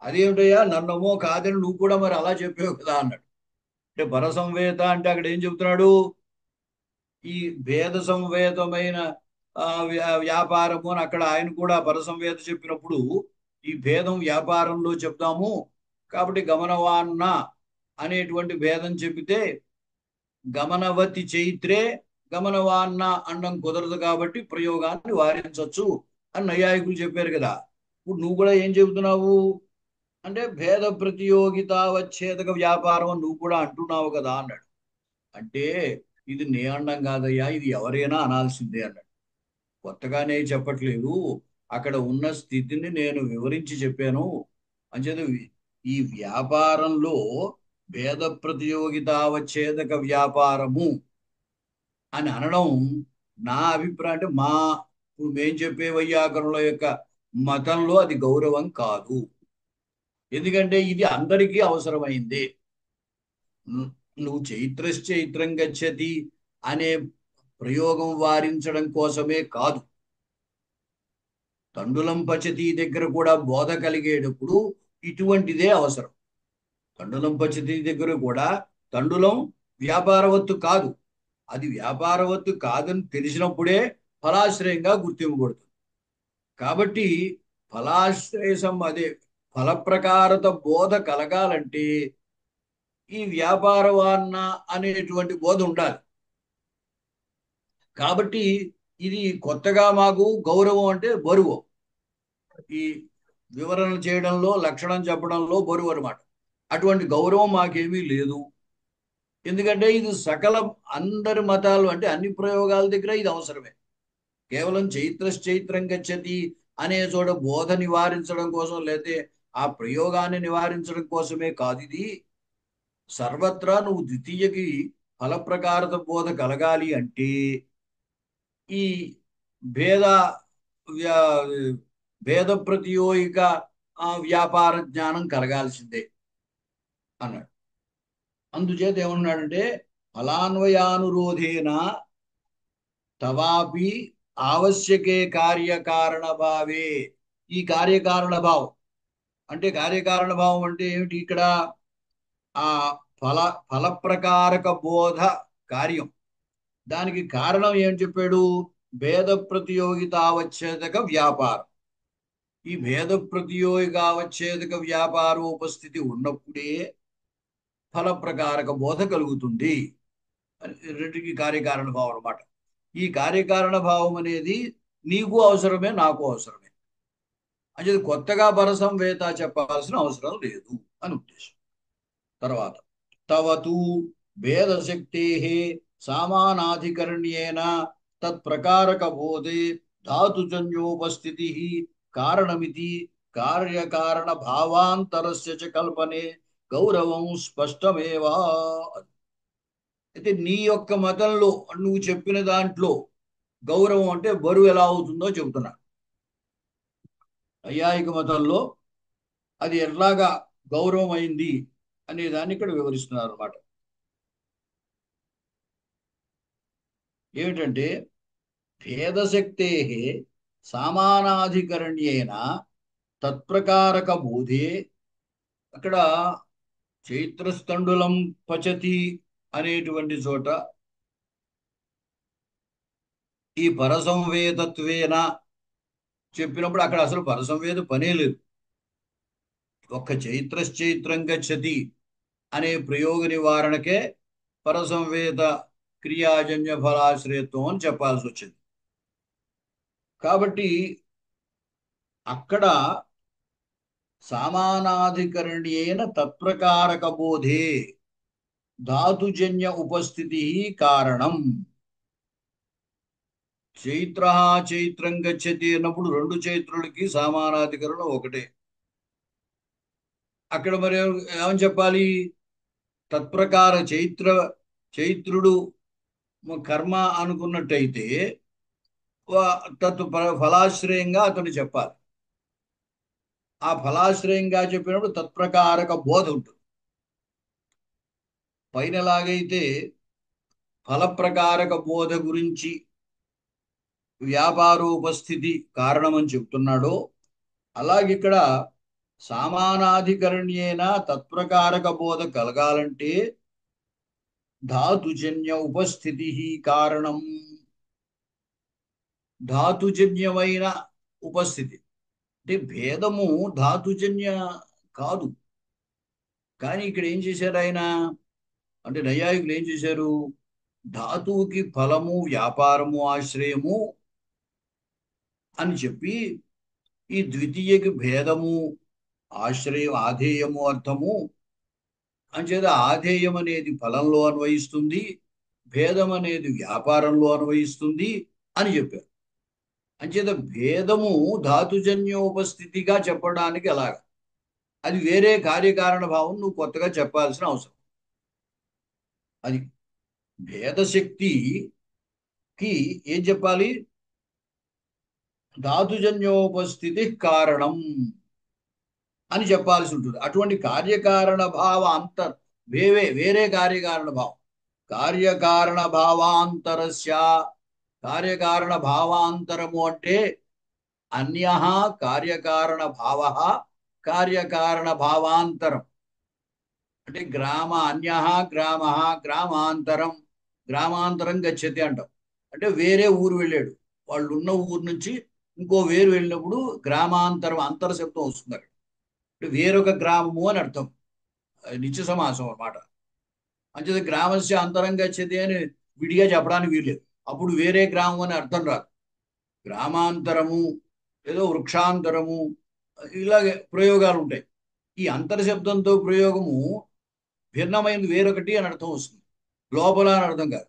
అదేమిటయ్యా నన్నమో కాదని నువ్వు కూడా మరి అలా చెప్పావు కదా అన్నాడు. అంటే పరసంవేద అంటే అక్కడ ఏం చెబుతున్నాడు? ఈ భేద సంవేదమైన వ్యాపారము అని అక్కడ ఆయన కూడా పరసంవేద చెప్పినప్పుడు ఈ భేదం వ్యాపారంలో చెప్తాము. కాబట్టి గమనవాన్న అనేటువంటి భేదం చెబితే గమనవతి చైత్రే గమనవాన్న అండం కుదరదు కాబట్టి ప్రయోగాన్ని వారించవచ్చు అని నైయాయికులు చెప్పారు కదా. ఇప్పుడు నువ్వు కూడా ఏం చెబుతున్నావు అంటే భేద ప్రతియోగిత వచ్చేదక వ్యాపారం అని నువ్వు కూడా అంటున్నావు కదా అన్నాడు. అంటే ఇది నే అండం కాదయ్యా, ఇది ఎవరైనా అనాల్సిందే అన్నాడు. కొత్తగానే చెప్పట్లేదు, అక్కడ ఉన్న స్థితిని నేను వివరించి చెప్పాను. అంచేత ఈ వ్యాపారంలో భేద ప్రతియోగితావచ్ఛేదక వ్యాపారము అని అనడం నా అభిప్రాయం. అంటే ఇప్పుడు మేం చెప్పే వైయాకరణల యొక్క మతంలో అది గౌరవం కాదు. ఎందుకంటే ఇది అందరికీ అవసరమైంది. నువ్వు చైత్రశ్చైత్రం గచ్చతి అనే ప్రయోగం వారించడం కోసమే కాదు. తండులం పచతి దగ్గర కూడా బోధ కలిగేటప్పుడు ఇటువంటిదే అవసరం. తండులం పచతి దగ్గర కూడా తండులం వ్యాపారవత్తు కాదు. అది వ్యాపారవత్తు కాదని తెలిసినప్పుడే ఫలాశ్రయంగా గుర్తింపబడుతుంది. కాబట్టి ఫలాశ్రయం అదే ఫలప్రకారత బోధ కలగాలంటే ఈ వ్యాపారవాన్న అనేటువంటి బోధ ఉండాలి. కాబట్టి ఇది కొత్తగా మాకు గౌరవం అంటే బరువు. ఈ వివరణ చేయడంలో లక్షణం చెప్పడంలో బరువు అనమాట. అటువంటి గౌరవం మాకేమీ లేదు. ఎందుకంటే ఇది సకల అందరి మతాలు అంటే అన్ని ప్రయోగాల దగ్గర ఇది అవసరమే. కేవలం చైత్రశ్చైత్రం గచ్చతి అనే చోట బోధ నివారించడం కోసం లేతే ఆ ప్రయోగాన్ని నివారించడం కోసమే కాదు. ఇది సర్వత్రా నువ్వు ద్వితీయకి ఫలప్రకారత బోధ కలగాలి అంటే ఈ భేద భేద ప్రతియోగిక వ్యాపార జ్ఞానం కలగాల్సిందే అన్నాడు. అందుచేత ఏమన్నాడంటే ఫలాన్వయానురోధేన తవాపి ఆవశ్యకే కార్యకారణ భావే. ఈ కార్యకారణ భావం అంటే కార్యకారణ భావం అంటే ఏమిటి? ఇక్కడ ఆ ఫలప్రకారక బోధ కార్యం, దానికి కారణం ఏం చెప్పాడు? భేద ప్రతియోగితావచ్ఛేదక వ్యాపారం. ఈ భేద ప్రతియోగితావచ్ఛేదక వ్యాపారోపస్థితి ఉన్నప్పుడే ఫల ప్రకారక బోధ కలుగుతుంది. రెండుకి కార్యకారణ భావం అన్నమాట. ఈ కార్యకారణ భావం అనేది నీకు అవసరమే, నాకు అవసరమే. అంటే కొత్తగా పరసంవేత చెప్పాల్సిన అవసరం లేదు అని ఉద్దేశం. తర్వాత తవతు భేదశక్తే సామానాధికరణ్యేన తత్ప్రకారక బోధే ధాతుజన్యోపస్థితి కారణమితి కార్యకారణ భావాంతరస్య చ కల్పనే గౌరవం స్పష్టమేవా. అయితే నీ యొక్క మతంలో నువ్వు చెప్పిన దాంట్లో గౌరవం అంటే బరువు ఎలా అవుతుందో చెబుతున్నా. నైయాయిక మతంలో అది ఎట్లాగా గౌరవం అయింది అనే దాన్ని ఇక్కడ వివరిస్తున్నారు అన్నమాట. ఏమిటంటే భేదశక్తే సామానాధికరణ్యేన తత్ప్రకారక బోధే, అక్కడ చైత్రస్తండులం పచతి అనేటువంటి చోట ఈ పరసంవేదత్వేన చెప్పినప్పుడు అక్కడ అసలు పరసంవేద పనే లేదు. ఒక్క చైత్రశ్చైత్రం గచ్చతి అనే ప్రయోగ నివారణకే పరసంవేద క్రియాజన్య ఫలాశ్రయత్వం అని చెప్పాల్సి వచ్చింది. కాబట్టి అక్కడ సామానాధికరణ్యేన తత్ప్రకారక బోధే ధాతుజన్య ఉపస్థితి కారణం. చైత్ర చైత్రం గచ్చతి అన్నప్పుడు రెండు చైత్రులకి సమానాధికరణం ఒకటే. అక్కడ మరి ఏమని చెప్పాలి? తత్ప్రకార చైత్రుడు కర్మ అనుకున్నట్టయితే తత్ ఫలాశ్రయంగా అతను చెప్పాలి. ఆ ఫలాశ్రయంగా చెప్పినప్పుడు తత్ప్రకారక బోధ ఉంటుంది. పైనలాగైతే ఫలప్రకారక బోధ గురించి వ్యాపారోపస్థితి కారణమని చెప్తున్నాడో, అలాగే ఇక్కడ సామానాధికరణ్యేన తత్ప్రకారక బోధ కలగాలంటే ధాతుజన్య ఉపస్థితి కారణం. ధాతుజన్యమైన ఉపస్థితి అంటే భేదము ధాతుజన్య కాదు. కానీ ఇక్కడ ఏం చేశారు ఆయన అంటే నైయాయికులు ఏం చేశారు? ధాతువుకి ఫలము వ్యాపారము ఆశ్రయము అని చెప్పి ఈ ద్వితీయకి భేదము ఆశ్రయం ఆధేయము అర్థము అంచేత ఆధేయం అనేది ఫలంలో అన్వయిస్తుంది, భేదం అనేది వ్యాపారంలో అన్వయిస్తుంది అని చెప్పారు. అంచేత భేదము ధాతుజన్యోపస్థితిగా చెప్పడానికి ఎలాగా? అది వేరే కార్యకారణ భావం నువ్వు కొత్తగా చెప్పాల్సిన అవసరం. అది భేదశక్తికి ఏం చెప్పాలి? ధాతుజన్యోపస్థితి కారణం అని చెప్పాల్సి ఉంటుంది. అటువంటి కార్యకారణ భావ వేరే కార్యకారణ భావం కార్యకారణ భావాంతరస్య. కార్యకారణ భావాంతరము అంటే అన్య కార్యకారణ భావ కార్యకారణ భావాంతరం అంటే అన్య గ్రామ గ్రామాంతరం గ్రామాంతరం గచ్చతి అంటాం. అంటే వేరే ఊరు వెళ్ళాడు, వాళ్ళు ఉన్న ఊరు నుంచి ఇంకో వేరు వెళ్ళినప్పుడు గ్రామాంతరం అంతర శబ్దం వస్తుంది. అక్కడ అంటే వేరొక గ్రామము అని అర్థం, నిత్య సమాసం అన్నమాట. అంచేత గ్రామస్య అంతరం గచ్చతి అని విడిగా చెప్పడానికి వీల్లేదు. అప్పుడు వేరే గ్రామం అని అర్థం రాదు. గ్రామాంతరము ఏదో వృక్షాంతరము ఇలాగే ప్రయోగాలు ఉంటాయి. ఈ అంతర శబ్దంతో ప్రయోగము భిన్నమైనది వేరొకటి అని అర్థం వస్తుంది, లోపల అని అర్థం కాదు.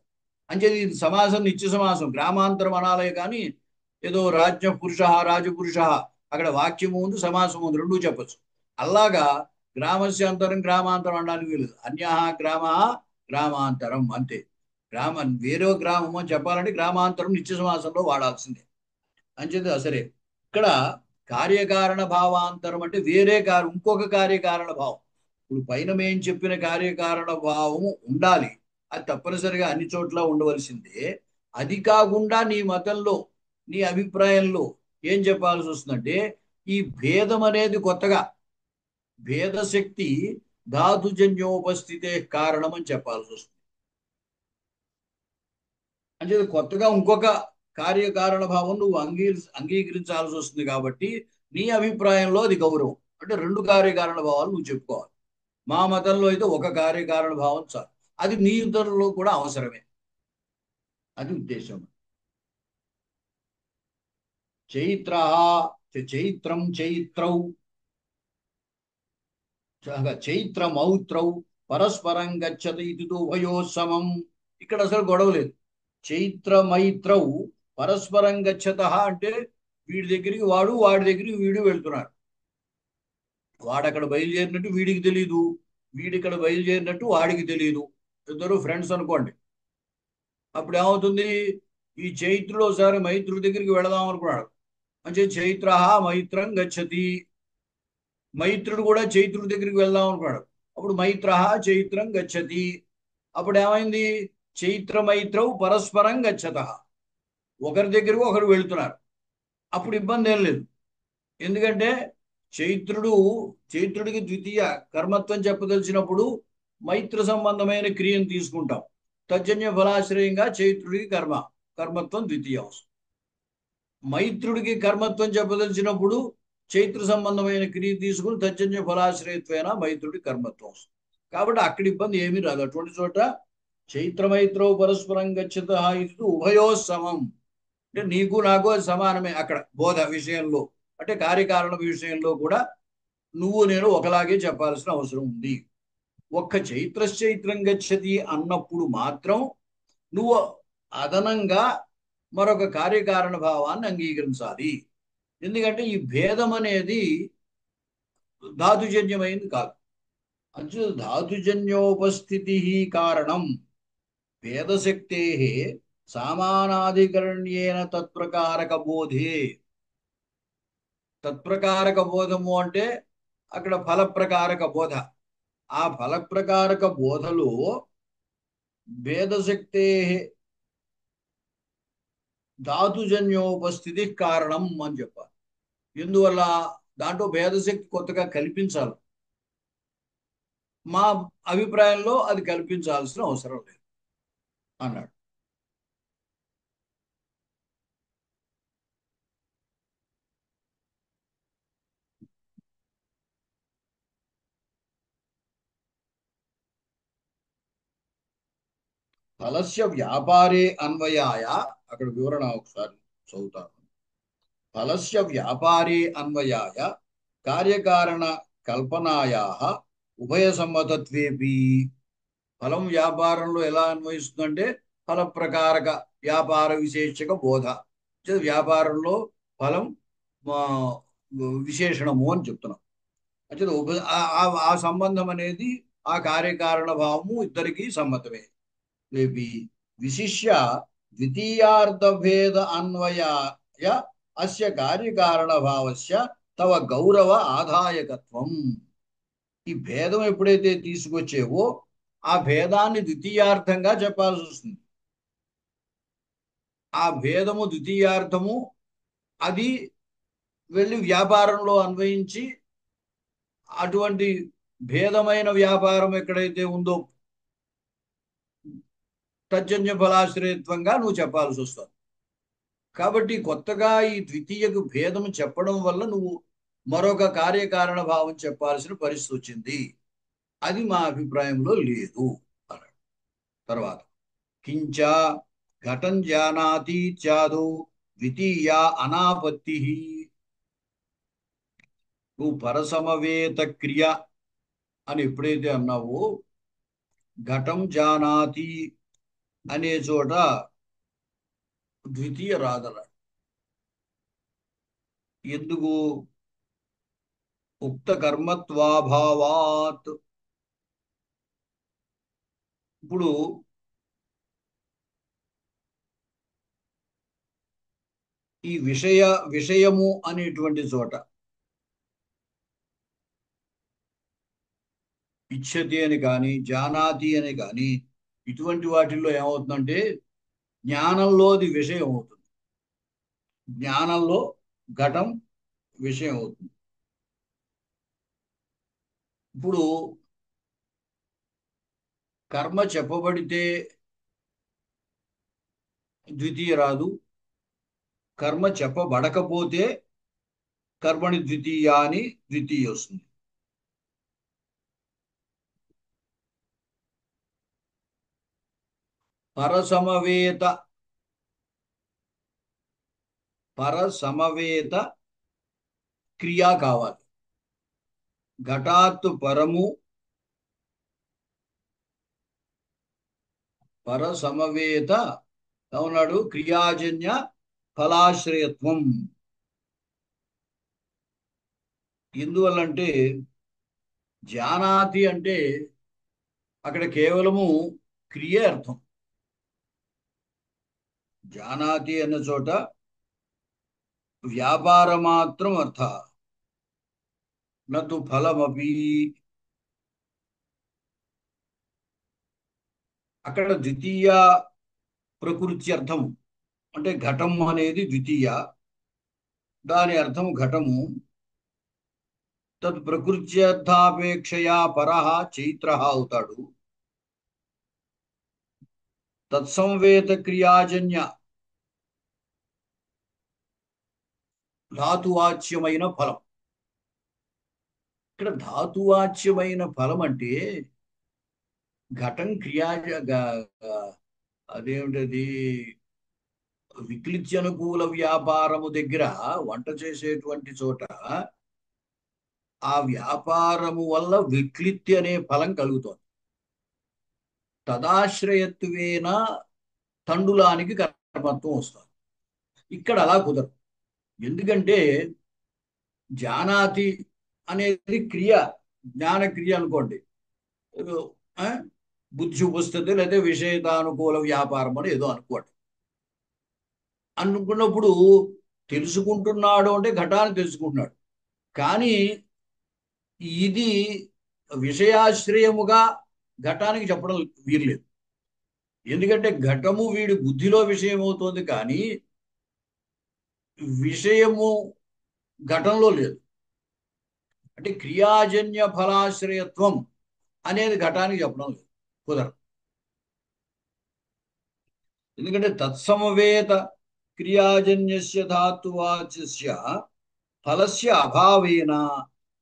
అంచేది ఇది సమాసం నిత్య సమాసం. గ్రామాంతరం అనాలే కానీ ఏదో రాజ్య పురుష రాజపురుష అక్కడ వాక్యము ఉంది సమాసం ఉంది రెండూ చెప్పచ్చు. అలాగా గ్రామస్య అంతరం గ్రామాంతరం అనడానికి వీలదు. అన్య గ్రామ గ్రామాంతరం అంతే. వేరే గ్రామం అని చెప్పాలంటే గ్రామాంతరం నిత్య సమాసంలో వాడాల్సిందే. అంచేది సరే ఇక్కడ కార్యకారణ భావాంతరం అంటే వేరే ఇంకొక కార్యకారణ భావం. ఇప్పుడు పైన మేము చెప్పిన కార్యకారణ భావము ఉండాలి, అది తప్పనిసరిగా అన్ని చోట్ల ఉండవలసిందే. అది కాకుండా నీ మతంలో నీ అభిప్రాయంలో ఏం చెప్పాల్సి వస్తుందంటే ఈ భేదం అనేది కొత్తగా భేదశక్తి ధాతుజన్యోపస్థితే కారణం అని చెప్పాల్సి వస్తుంది. అంటే కొత్తగా ఇంకొక కార్యకారణ భావం నువ్వు అంగీకరించాల్సి వస్తుంది కాబట్టి నీ అభిప్రాయంలో అది గౌరవం. అంటే రెండు కార్యకారణ భావాలు నువ్వు చెప్పుకోవాలి. మా మతంలో అయితే ఒక కార్యకారణ భావం చాలు. అది నీ ఇద్దరిలో కూడా అవసరమే. అది ఉద్దేశం. చైత్ర చైత్రం చైత్రౌ చైత్రమౌత్రౌ పరస్పరం గచ్చతి ఇది ఉభయో సమం. ఇక్కడ అసలు గొడవ లేదు. చైత్రమైత్రౌ పరస్పరం గచ్చత అంటే వీడి దగ్గరికి వాడు, వాడి దగ్గరికి వీడు వెళ్తున్నారు. వాడు అక్కడ బయలుదేరినట్టు వీడికి తెలియదు, వీడి ఇక్కడ బయలుదేరినట్టు వాడికి తెలియదు. ఇద్దరు ఫ్రెండ్స్ అనుకోండి. అప్పుడు ఏమవుతుంది? ఈ చైత్రుడు ఒకసారి మైత్రుడి దగ్గరికి వెళదాం అనుకున్నాడు. అంటే చైత్ర మైత్రం గచ్చతి. మైత్రుడు కూడా చైత్రుడి దగ్గరికి వెళ్దాం అనుకున్నాడు. అప్పుడు మైత్ర చైత్రం గచ్చతి. అప్పుడు ఏమైంది? చైత్రమైత్రవు పరస్పరం గచ్చత. ఒకరి దగ్గరకు ఒకరు వెళుతున్నారు. అప్పుడు ఇబ్బంది ఏం లేదు. ఎందుకంటే చైత్రుడు చైత్రుడికి ద్వితీయ కర్మత్వం చెప్పదలిచినప్పుడు మైత్ర సంబంధమైన క్రియను తీసుకుంటాం. తజ్జన్య ఫలాశ్రయంగా చైత్రుడికి కర్మత్వం ద్వితీయ అవసరం. మైత్రుడికి కర్మత్వం చెప్పదలిచినప్పుడు చైత్ర సంబంధమైన క్రియ తీసుకుని తజ్జన్య ఫలాశ్రయత్వైన మైత్రుడి కర్మత్వం వస్తుంది. కాబట్టి అక్కడి ఇబ్బంది ఏమీ రాదు. అటువంటి చోట చైత్రమైత్రో పరస్పరం గచ్చత ఇది ఉభయో సమం. అంటే నీకు నాకు అది సమానమే. అక్కడ బోధ విషయంలో అంటే కార్యకారణ విషయంలో కూడా నువ్వు నేను ఒకలాగే చెప్పాల్సిన అవసరం ఉంది. ఒక్క చైత్రశ్చైత్రం గచ్చతి అన్నప్పుడు మాత్రం నువ్వు అదనంగా మరొక కార్యకారణ భావాన్ని అంగీకరించాలి. ఎందుకంటే ఈ భేదం అనేది ధాతుజన్యమైంది కాదు. అంచు ధాతుజన్యోపస్థితి కారణం భేదశక్తే సామానాధికరణ్యేన తత్ప్రకారక బోధే. తత్ప్రకారక బోధము అంటే అక్కడ ఫలప్రకారక బోధ. ఆ ఫలప్రకారక బోధలో భేదశక్తే ధాతుజన్యోపస్థితి కారణం అని చెప్పాలి. ఎందువల్ల? దాంట్లో భేదశక్తి కొత్తగా కల్పించాలి. మా అభిప్రాయంలో అది కల్పించాల్సిన అవసరం లేదు అన్నాడు. ఫలస్య వ్యాపారే అన్వయాయ. అక్కడ వివరణ ఒకసారి చదువుతాను. ఫలస్య వ్యాపారే అన్వయాయ కార్యకారణ కల్పనాయా ఉభయ సమ్మతత్వేపి. ఫలం వ్యాపారంలో ఎలా అన్వయిస్తుందంటే ఫల ప్రకారక వ్యాపార విశేషక బోధ. వ్యాపారంలో ఫలం విశేషణము అని చెప్తున్నాం. అంటే ఆ సంబంధం అనేది ఆ కార్యకారణ భావము ఇద్దరికీ సమ్మతమే. విశిష్య ద్వితీయార్థ భేద అన్వయాయ అస్య కార్యకారణ భావస్య తవ గౌరవ ఆదాయకత్వం. ఈ భేదం ఎప్పుడైతే తీసుకొచ్చేవో ఆ భేదాన్ని ద్వితీయార్థంగా చెప్పాల్సి వస్తుంది. ఆ భేదము ద్వితీయార్థము అది వెళ్ళి వ్యాపారంలో అన్వయించి అటువంటి భేదమైన వ్యాపారం ఎక్కడైతే ఉందో తజ్జన్య ఫలాశ్రయత్వంగా నువ్వు చెప్పాల్సి వస్తుంది. కాబట్టి కొత్తగా ఈ ద్వితీయకు భేదం చెప్పడం వల్ల నువ్వు మరొక కార్యకారణ భావం చెప్పాల్సిన పరిస్థితి వచ్చింది. అది మా అభిప్రాయంలో లేదు అన్నాడు. తర్వాత కించ ఘటం జానాతి త్యాదో ద్వితీయ అనాపత్తి. నువ్వు పరసమవేత క్రియ అని ఎప్పుడైతే అన్నావో ఘటం జానాతి అనే చోట ద్వితీయ రాదన్నాడు. ఎందుకు? ఉక్త కర్మత్వాభావాత్. ఇప్పుడు ఈ విషయము అనేటువంటి చోట ఇచ్చతి అని కానీ జానాతి అని కానీ ఇటువంటి వాటిల్లో ఏమవుతుందంటే జ్ఞానంలోది విషయం అవుతుంది. జ్ఞానంలో ఘటం విషయం అవుతుంది. ఇప్పుడు కర్మ చెప్పబడితే ద్వితీయ రాదు. కర్మ చెప్పబడకపోతే కర్మణి ద్వితీయ అని ద్వితీయ వస్తుంది. పరసమవేత పరసమవేత క్రియా కావాలి. ఘటాత్తు పరము పరసమవేత ఉన్నాడు క్రియాజన్య ఫలాశ్రయత్వం. ఎందువల్లంటే జానాతి అంటే అక్కడ కేవలము క్రియ అర్థం. జానాతి అన్న చోట వ్యాపార మాత్రం అర్థ నతు ఫలమపి. అక్కడ ద్వితీయ ప్రకృతి అర్థం అంటే ఘటం అనేది ద్వితీయ, దాని అర్థం ఘటము. తత్ ప్రకృత్యర్థాపేక్షయా పరః చైత్రః అవుతాడు. తత్సంవేత క్రియాజన్య ధాతువాచ్యమైన ఫలం. ఇక్కడ ధాతువాచ్యమైన ఫలం అంటే ఘటం క్రియా అదేమిటది విక్లిత్యనుకూల వ్యాపారము దగ్గర వంట చేసేటువంటి చోట ఆ వ్యాపారము వల్ల విక్లిత్తి అనే ఫలం కలుగుతోంది. తదాశ్రయత్వేన తండులానికి కర్మత్వం వస్తుంది. ఇక్కడ అలా కుదరదు. ఎందుకంటే జానాతి అనేది క్రియ, జ్ఞాన క్రియ అనుకోండి. ఆ, బుద్ధి ఉపస్థితి లేదా విషయతానుకూల వ్యాపారం అని ఏదో అనుకోండి. అనుకున్నప్పుడు తెలుసుకుంటున్నాడు అంటే ఘటాన్ని తెలుసుకుంటున్నాడు. కానీ ఇది విషయాశ్రయముగా ఘటానికి చెప్పడం వీర్లేదు. ఎందుకంటే ఘటము వీడి బుద్ధిలో విషయం అవుతోంది, కానీ విషయము ఘటంలో లేదు. అంటే క్రియాజన్య ఫలాశ్రయత్వం అనేది ఘటానికి చెప్పడం లేదు, కుదరదు. ఎందుకంటే తత్సమవేత క్రియాజన్యస్య ధాతువాచ్యస్య ఫలస్య అభావేన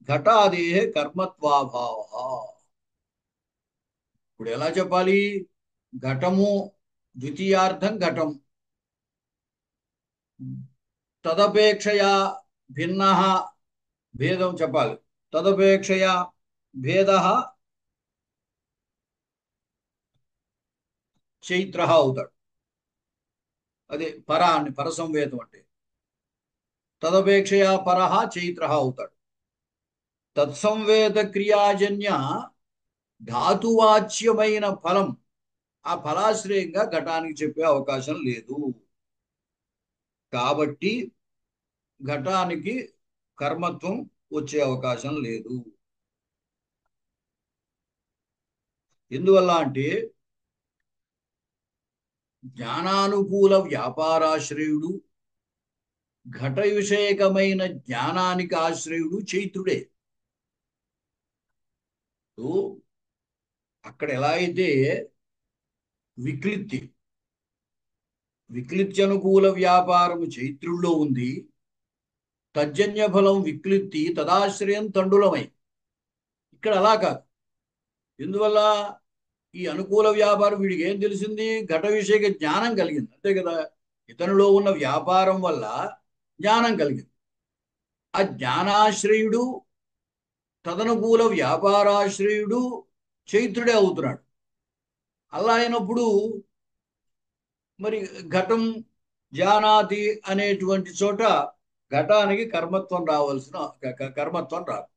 ఘటాదేహ కర్మత్వాభావ. ఇప్పుడు ఎలా చెప్పాలి? ఘటము ద్వితీయార్థం ఘటం, తదపేక్షయా భిన్న భేదం చెప్పాలి. తదపేక్షయా భేద చైత్ర అవుతాడు. అదే పరాన్ని పరసంవేదం అంటే తదపేక్షయా పరహ చైత్ర అవుతాడు. తత్సంవేద క్రియాజన్య ధాతువాచ్యమైన ఫలం ఆ ఫలాశ్రయంగా ఘటానికి చెప్పే అవకాశం లేదు. కాబట్టి ఘటానికి కర్మత్వం వచ్చే అవకాశం లేదు. ఎందువల్ల అంటే జ్ఞానానుకూల వ్యాపారాశ్రయుడు, ఘట విషయకమైన జ్ఞానానికి ఆశ్రయుడు చైత్రుడే. అక్కడ ఎలా అయితే విక్లిత్యనుకూల వ్యాపారము చైత్రుల్లో ఉంది, తజ్జన్య ఫలం విక్లిత్తి తదాశ్రయం తండులమై. ఇక్కడ అలా కాదు. ఎందువల్ల? ఈ అనుకూల వ్యాపారం వీడికి ఏం తెలిసింది? ఘట విషయక జ్ఞానం కలిగింది, అంతే కదా. ఇతనిలో ఉన్న వ్యాపారం వల్ల జ్ఞానం కలిగింది. ఆ జ్ఞానాశ్రయుడు తదనుకూల వ్యాపారాశ్రయుడు చైత్రుడే అవుతున్నాడు. అలా అయినప్పుడు మరి ఘటం జానాతి అనేటువంటి చోట ఘటానికి కర్మత్వం కర్మత్వం రాదు.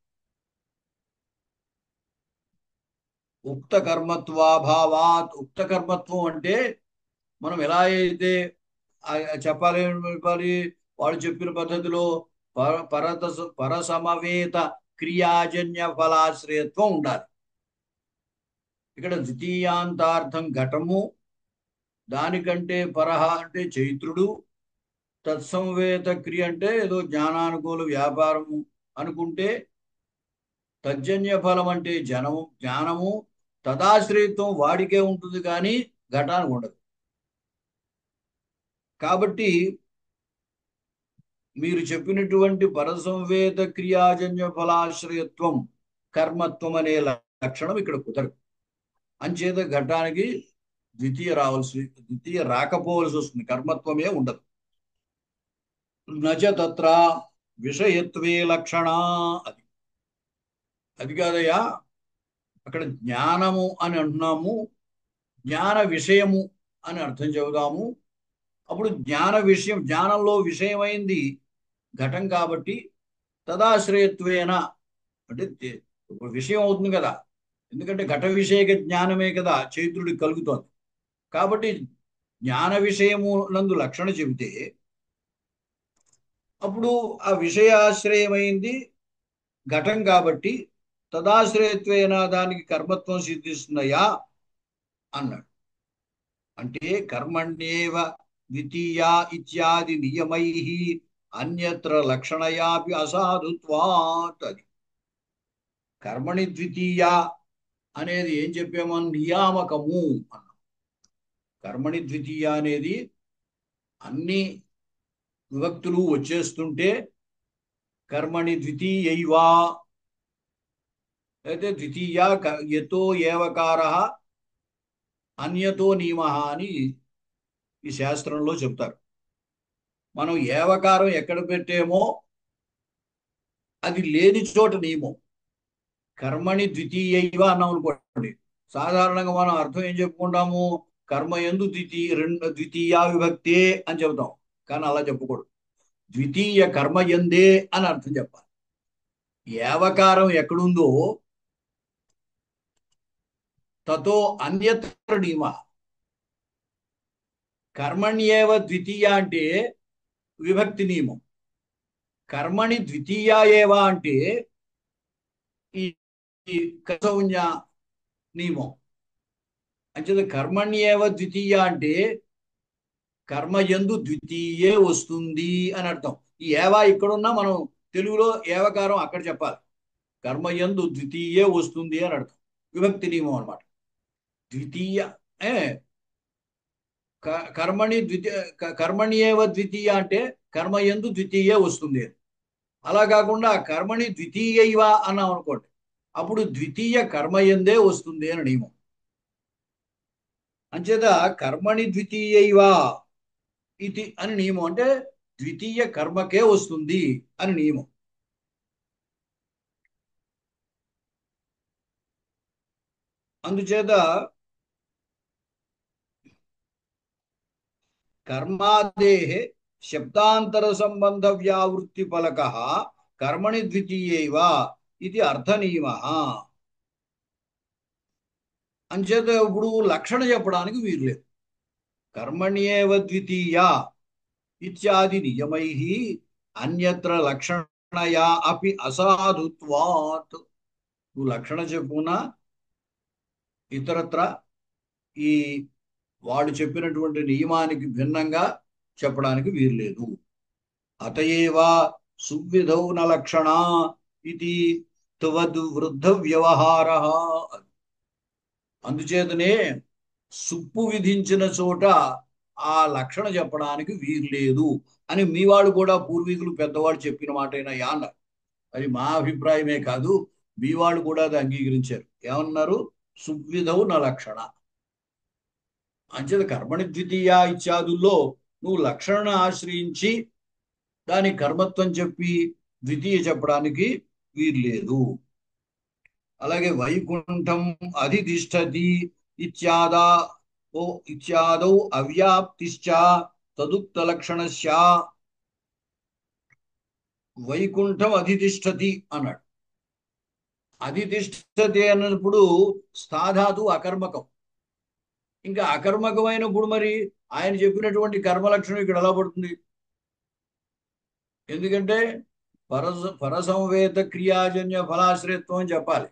ఉక్త కర్మత్వాభావాత్. ఉక్త కర్మత్వం అంటే మనం ఎలా అయితే చెప్పాలి, వాళ్ళు చెప్పిన పద్ధతిలో పరసమవేత క్రియాజన్య ఫలాశ్రయత్వం ఉండాలి. ఇక్కడ ద్వితీయాంతార్థం ఘటము, దానికంటే పరహ అంటే చైత్రుడు, తత్సంవేత క్రియ అంటే ఏదో జ్ఞానానుకూల వ్యాపారము అనుకుంటే, తజ్జన్య ఫలం అంటే జ్ఞానము, తదాశ్రయత్వం వాడికే ఉంటుంది కానీ ఘటానికి ఉండదు. కాబట్టి మీరు చెప్పినటువంటి పరసంవేద క్రియాజన్య ఫలాశ్రయత్వం కర్మత్వం అనే లక్షణం ఇక్కడ కుదరదు. అంచేత ఘటానికి ద్వితీయ రాకపోవలసి వస్తుంది, కర్మత్వమే ఉండదు. నచ తత్ర విషయత్వే లక్షణ. అది అది కాదయ్యా, అక్కడ జ్ఞానము అని అంటున్నాము, జ్ఞాన విషయము అని అర్థం చెబుదాము. అప్పుడు జ్ఞాన విషయం, జ్ఞానంలో విషయమైంది ఘటం కాబట్టి తదాశ్రయత్వేన అంటే ఇప్పుడు విషయం అవుతుంది కదా, ఎందుకంటే ఘట విషయక జ్ఞానమే కదా చైత్రుడికి కలుగుతోంది. కాబట్టి జ్ఞాన విషయము నందు లక్షణ చెబితే అప్పుడు ఆ విషయాశ్రయమైంది ఘటం కాబట్టి తదాశ్రయత్వేన దానికి కర్మత్వం సిద్ధిస్తున్నాయా అన్నాడు. అంటే కర్మణ్యేవ ద్వితీయా ఇత్యాది నియమై అన్యత్ర లక్షణయాపి అసాధుత్వాత్. అది కర్మణి ద్వితీయ అనేది ఏం చెప్పామో నియామకము అన్నాం. కర్మణి ద్వితీయ అనేది అన్ని విభక్తులు వచ్చేస్తుంటే కర్మణి ద్వితీయైవా, అయితే ద్వితీయ యతో ఏవకార అన్యతో నియమ అని ఈ శాస్త్రంలో చెప్తారు. మనం ఏవకారం ఎక్కడ పెట్టేమో అది లేని చోట నియమం. కర్మణి ద్వితీయైవ అన్నాం అనుకోండి, సాధారణంగా మనం అర్థం ఏం చెప్పుకుంటాము, కర్మ యందు ద్వితీయ విభక్తే అని చెబుతాం. కానీ అలా చెప్పకూడదు, ద్వితీయ కర్మ యందే అని అర్థం చెప్పాలి. ఏవకారం ఎక్కడుందో తతో అన్యత్ర నియమ. కర్మణ్యేవ ద్వితీయ అంటే విభక్తి నియమం, కర్మణి ద్వితీయ ఏవ అంటే ఈ కసౌన్య నియమం. అంచేత కర్మణ్యేవ ద్వితీయ అంటే కర్మ యందు ద్వితీయే వస్తుంది అని అర్థం. ఈ ఏవా ఇక్కడున్నా మనం తెలుగులో ఏవకారం అక్కడ చెప్పాలి, కర్మ యందు ద్వితీయే వస్తుంది అని అర్థం. విభక్తి నియమం అనమాట. ద్వితీయ కర్మణి కర్మణ్యేవ ద్వితీయ అంటే కర్మ యందు ద్వితీయే వస్తుంది అని. అలా కాకుండా కర్మణి ద్వితీయైవ అన్నాం అనుకోండి, అప్పుడు ద్వితీయ కర్మయందే వస్తుంది అని నియమం. అంచేత కర్మణి ద్వితీయైవ ఇది అని నియమం అంటే ద్వితీయ కర్మకే వస్తుంది అని నియమం. అందుచేత కర్మాదేహ శబ్దాంతర సంబంధ వ్యావృత్తి ఫలక కర్మణి ద్వితీయైవ ఇది అర్థనియమ. అంచేత ఇప్పుడు లక్షణ చెప్పడానికి వీర్లేదు. కర్మణ్యేవ ద్వితీయ ఇత్యాది నియమై అన్యత్ర లక్షణయా అపి అసాధుత్వాత్. నువ్వు లక్షణ చెప్పునా ఇతరత్ర ఈ వాళ్ళు చెప్పినటువంటి నియమానికి భిన్నంగా చెప్పడానికి వీర్లేదు. అతయేవ సువిధౌ న లక్షణ ఇది తవద్ వృద్ధ వ్యవహార. అందుచేతనే సుప్పు విధించిన చోట ఆ లక్షణ చెప్పడానికి వీర్లేదు అని మీ వాళ్ళు కూడా పూర్వీకులు పెద్దవాళ్ళు చెప్పిన మాటైనా అన్నారు. అది మా అభిప్రాయమే కాదు, మీ వాళ్ళు కూడా అది అంగీకరించారు. ఏమన్నారు, సువిధౌ న లక్షణ. అంచేత కర్మణి ద్వితీయ ఇత్యాదుల్లో నువ్వు లక్షణను ఆశ్రయించి దాని కర్మత్వం చెప్పి ద్వితీయ చెప్పడానికి వీర్లేదు. అలాగే వైకుంఠం అధితిష్టతి ఇత్యాదా ఇత్యాదౌ అవ్యాప్తిశ్చ తదుక్త లక్షణస్య. వైకుంఠం అధితిష్టతి అన్నాడు. అధితిష్టతి అన్నప్పుడు స్థాధాతు అకర్మకం. ఇంకా అకర్మకమైనప్పుడు మరి ఆయన చెప్పినటువంటి కర్మలక్షణం ఇక్కడ ఎలా పడుతుంది? ఎందుకంటే పరసంవేద క్రియాజన్య ఫలాశ్రయత్వం అని చెప్పాలి.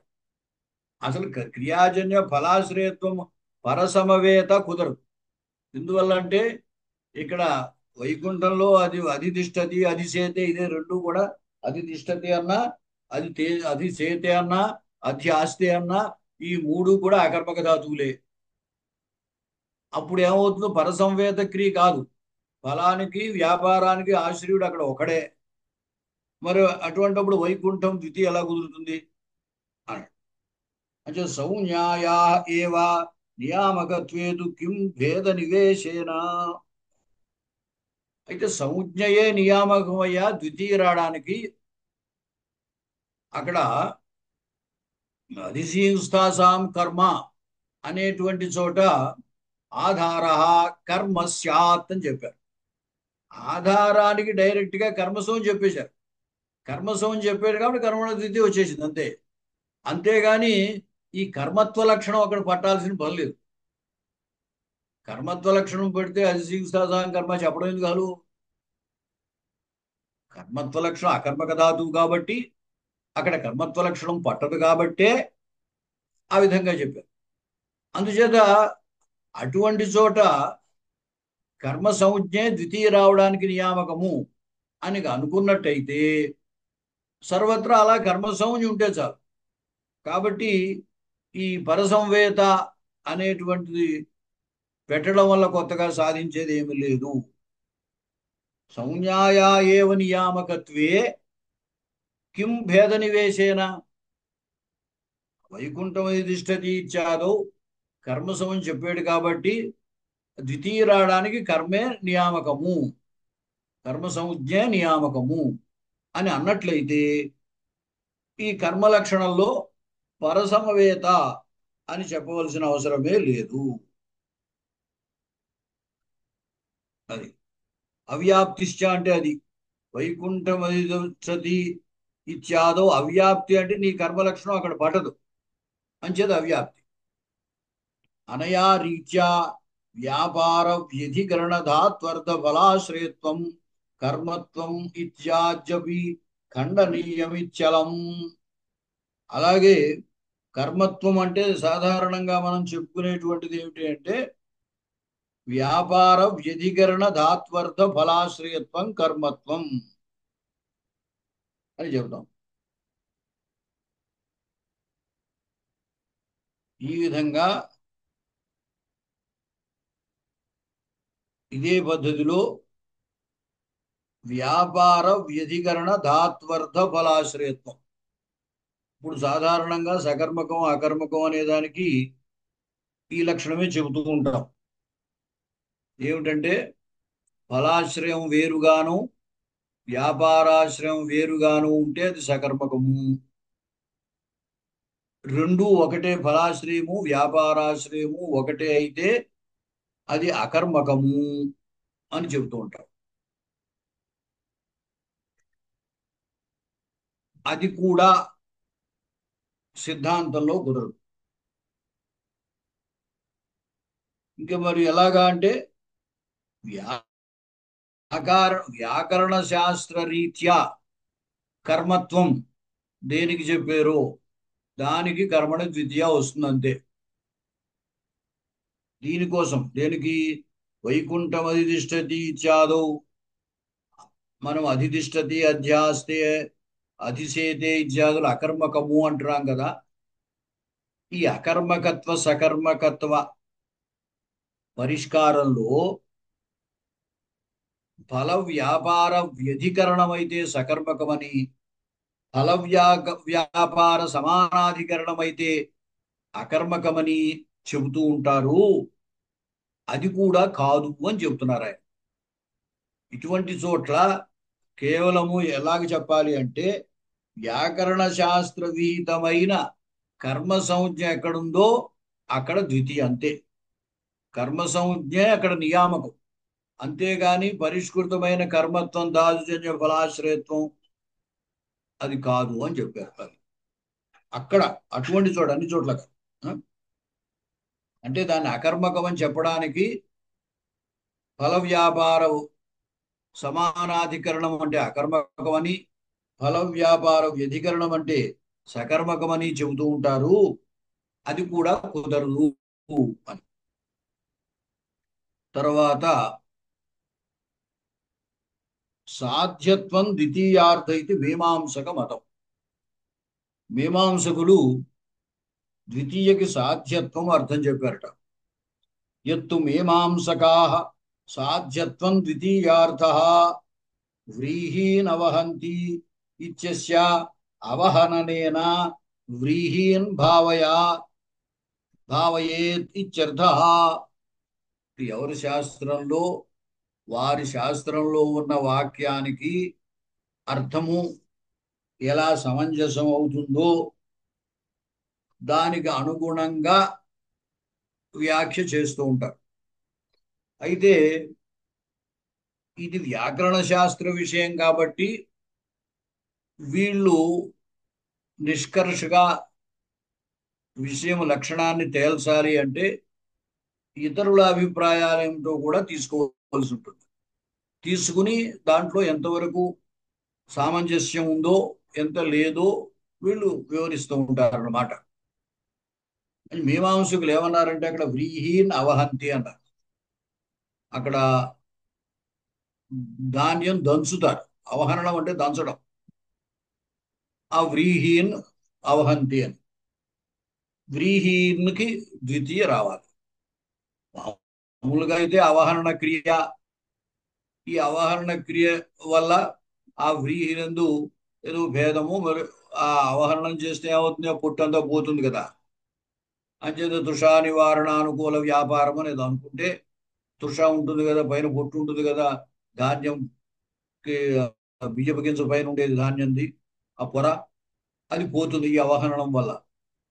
అసలు క్రియాజన్య ఫలాశ్రయత్వం పరసమవేత కుదరదు. ఎందువల్ల అంటే ఇక్కడ వైకుంఠంలో అది అధితిష్టతి అధిసేతే ఇదే రెండు కూడా, అధితిష్టతి అన్నా అధిసేతే అన్నా అధ్యాస్తే అన్నా ఈ మూడు కూడా అకర్మక ధాతువులే. అప్పుడు ఏమవుతుందో పరసంవేద క్రియ కాదు, ఫలానికి వ్యాపారానికి ఆశ్రయుడు అక్కడ ఒకడే. మరి అటువంటిప్పుడు వైకుంఠం ద్వితీయ ఎలా కుదురుతుంది అని అంటే సంజ్ఞాయా ఏవ నియామకత్వేతు కిం భేద నివేశేన. అయితే సంజ్ఞయే నియామకమయ్యా ద్వితీయ రావడానికి. అక్కడ అధిశీస్తాసాం కర్మ అనేటువంటి చోట ఆధార కర్మ స్యాత్ అని చెప్పారు. ఆధారానికి డైరెక్ట్ గా కర్మసం చెప్పేశారు. కర్మసం చెప్పారు కాబట్టి కర్మణ ద్వితీయ వచ్చేసింది అంతే. అంతేగాని ఈ కర్మత్వ లక్షణం అక్కడ పట్టాల్సిన పని లేదు. కర్మత్వ లక్షణం పెడితే అధిశీస్తాసాం కర్మ చెప్పడం ఎందుకు కాదు? కర్మత్వ లక్షణం అకర్మక ధాతువు కాబట్టి అక్కడ కర్మత్వ లక్షణం పట్టదు కాబట్టే ఆ విధంగా చెప్పారు. అందుచేత అటువంటి చోట కర్మ సంజ్ఞే ద్వితీయ రావడానికి నియామకము అని అనుకున్నట్టయితే సర్వత్రా అలా కర్మ సంజ్ఞ ఉంటే చాలు. కాబట్టి ఈ పరసంవేత అనేటువంటిది పెట్టడం వల్ల కొత్తగా సాధించేది ఏమీ లేదు. సంజ్ఞాయా ఏవ నియామకత్వే కిం భేద నివేశేన వైకుంఠం తిష్టతి ఇత్యాదో కర్మ సంజ్ఞ చెప్పాడు కాబట్టి ద్వితీయ రావడానికి కర్మే నియామకము, కర్మ సంజ్ఞ నియామకము అని అన్నట్లయితే ఈ కర్మ లక్షణంలో పరసమవేత అని చెప్పవలసిన అవసరమే లేదు. అది అవ్యాప్తిశ్చ అంటే అది వైకుంఠమది ఇత్యాదో అవ్యాప్తి అంటే నీ కర్మ లక్షణం అక్కడ పడదు అంచేది అవ్యాప్తి. అనయా రీత్యా వ్యాపార వ్యధికరణ ధాత్వర్థ ఫలాశ్రయత్వం కర్మత్వం ఇత్యాజ్యపి ఖండనీయమిచ్చలం. అలాగే కర్మత్వం అంటే సాధారణంగా మనం చెప్పుకునేటువంటిది ఏమిటి అంటే వ్యాపార వ్యధికరణ ధాత్వర్థ ఫలాశ్రయత్వం కర్మత్వం అని చెప్తాం. ఈ విధంగా ఇదే పద్ధతిలో వ్యాపార వ్యధికరణ ధాత్వర్థ ఫలాశ్రయత్వం. ఇప్పుడు సాధారణంగా సకర్మకం అకర్మకం అనే దానికి ఈ లక్షణమే చెబుతూ ఉంటాం. ఏమిటంటే ఫలాశ్రయం వేరుగాను వ్యాపారాశ్రయం వేరుగాను ఉంటే అది సకర్మకము. రెండు ఒకటే, ఫలాశ్రయము వ్యాపారాశ్రయము ఒకటే అయితే అది అకర్మకము అని చెబుతూ ఉంటాం. అది కూడా సిద్ధాంతంలో కుదరదు. ఇంకా మరి ఎలాగా అంటే వ్యాకరణ శాస్త్ర రీత్యా కర్మత్వం దేనికి చెప్పారో దానికి కర్మణ ద్వితీయ వస్తుంది అంతే. దీనికోసం దేనికి వైకుంఠం అధితిష్టతి ఇత్యాదో మనం అధితిష్టతి అధ్యాస్తే అధిసేతే ఇత్యాదులు అకర్మకము అంటున్నాం కదా. ఈ అకర్మకత్వ సకర్మకత్వ పరిష్కారంలో ఫల వ్యాపార వ్యధికరణమైతే సకర్మకమని, ఫల వ్యాపార సమానాధికరణమైతే అకర్మకమని చెబుతూ ఉంటారు. అది కూడా కాదు అని చెబుతున్నారు ఆయన. ఇటువంటి చోట్ల కేవలము ఎలాగ చెప్పాలి అంటే వ్యాకరణ శాస్త్ర విహితమైన కర్మ సంజ్ఞ ఎక్కడుందో అక్కడ ద్వితీయ అంతే. కర్మ సంజ్ఞ అక్కడ నియామకం. అంతేగాని పరిష్కృతమైన కర్మత్వం దాదుజన్య ఫలాశ్రయత్వం అది కాదు అని చెప్పారు. అది అక్కడ అటువంటి చోట అన్ని చోట్ల కాదు. అంటే దాన్ని అకర్మకం అని చెప్పడానికి ఫల వ్యాపార సమానాధికరణం అంటే అకర్మకమని, ఫల వ్యాపార వ్యధికరణం అంటే సకర్మకమని చెబుతూ ఉంటారు. అది కూడా కుదరదు అని. తర్వాత సాధ్యత్వం ద్వితీయార్థ ఇది మీమాంసక మతం. మీమాంసకులు ద్వితీయకి సాధ్యత్వం అర్థం చెప్పారట. ఎత్తు మీమాంసకా సాధ్యత్వం ద్వితీయార్థః వ్రీహీన్ అవహంతి ఇత్యస్య అవహననేన వ్రీహీన్ భావయేత్ ఇత్యర్థః. ఎవరి శాస్త్రంలో వారి శాస్త్రంలో ఉన్న వాక్యానికి అర్థము ఎలా సమంజసం అవుతుందో దానికి అనుగుణంగా వ్యాఖ్య చేస్తూ ఉంటారు. అయితే ఇది వ్యాకరణ శాస్త్ర విషయం కాబట్టి వీళ్ళు నిష్కర్షగా విషయం లక్షణాన్ని తేల్చాలి అంటే ఇతరుల అభిప్రాయాలు ఏమిటో కూడా తీసుకోవాల్సి ఉంటుంది. తీసుకుని దాంట్లో ఎంతవరకు సామంజస్యం ఉందో ఎంత లేదో వీళ్ళు వివరిస్తూ ఉంటారు అన్నమాట. మీమాంసకులు ఏమన్నారంటే అక్కడ వ్రీహీన్ అవహంతి అన్నారు. అక్కడ ధాన్యం దంచుతారు. అవహరణం అంటే దంచడం. ఆ వ్రీహీన్ అవహంతి అని వ్రీహీన్కి ద్వితీయ రావాలి. మామూలుగా అయితే అవహరణ క్రియ, ఈ అవహరణ క్రియ వల్ల ఆ వ్రీహినందు ఏదో భేదము, మరి ఆ అవహరణం చేస్తే ఏమవుతుంది, ఆ పొట్టంతా పోతుంది కదా. అంచేత తృషా నివారణ అనుకూల వ్యాపారం అనేది అనుకుంటే తృష ఉంటుంది కదా, పైన పొట్టు ఉంటుంది కదా, ధాన్యంకి బియ్యపు గింజ పైన ఉండేది ధాన్యంది ఆ పొర, అది పోతుంది ఈ అవహరణం వల్ల.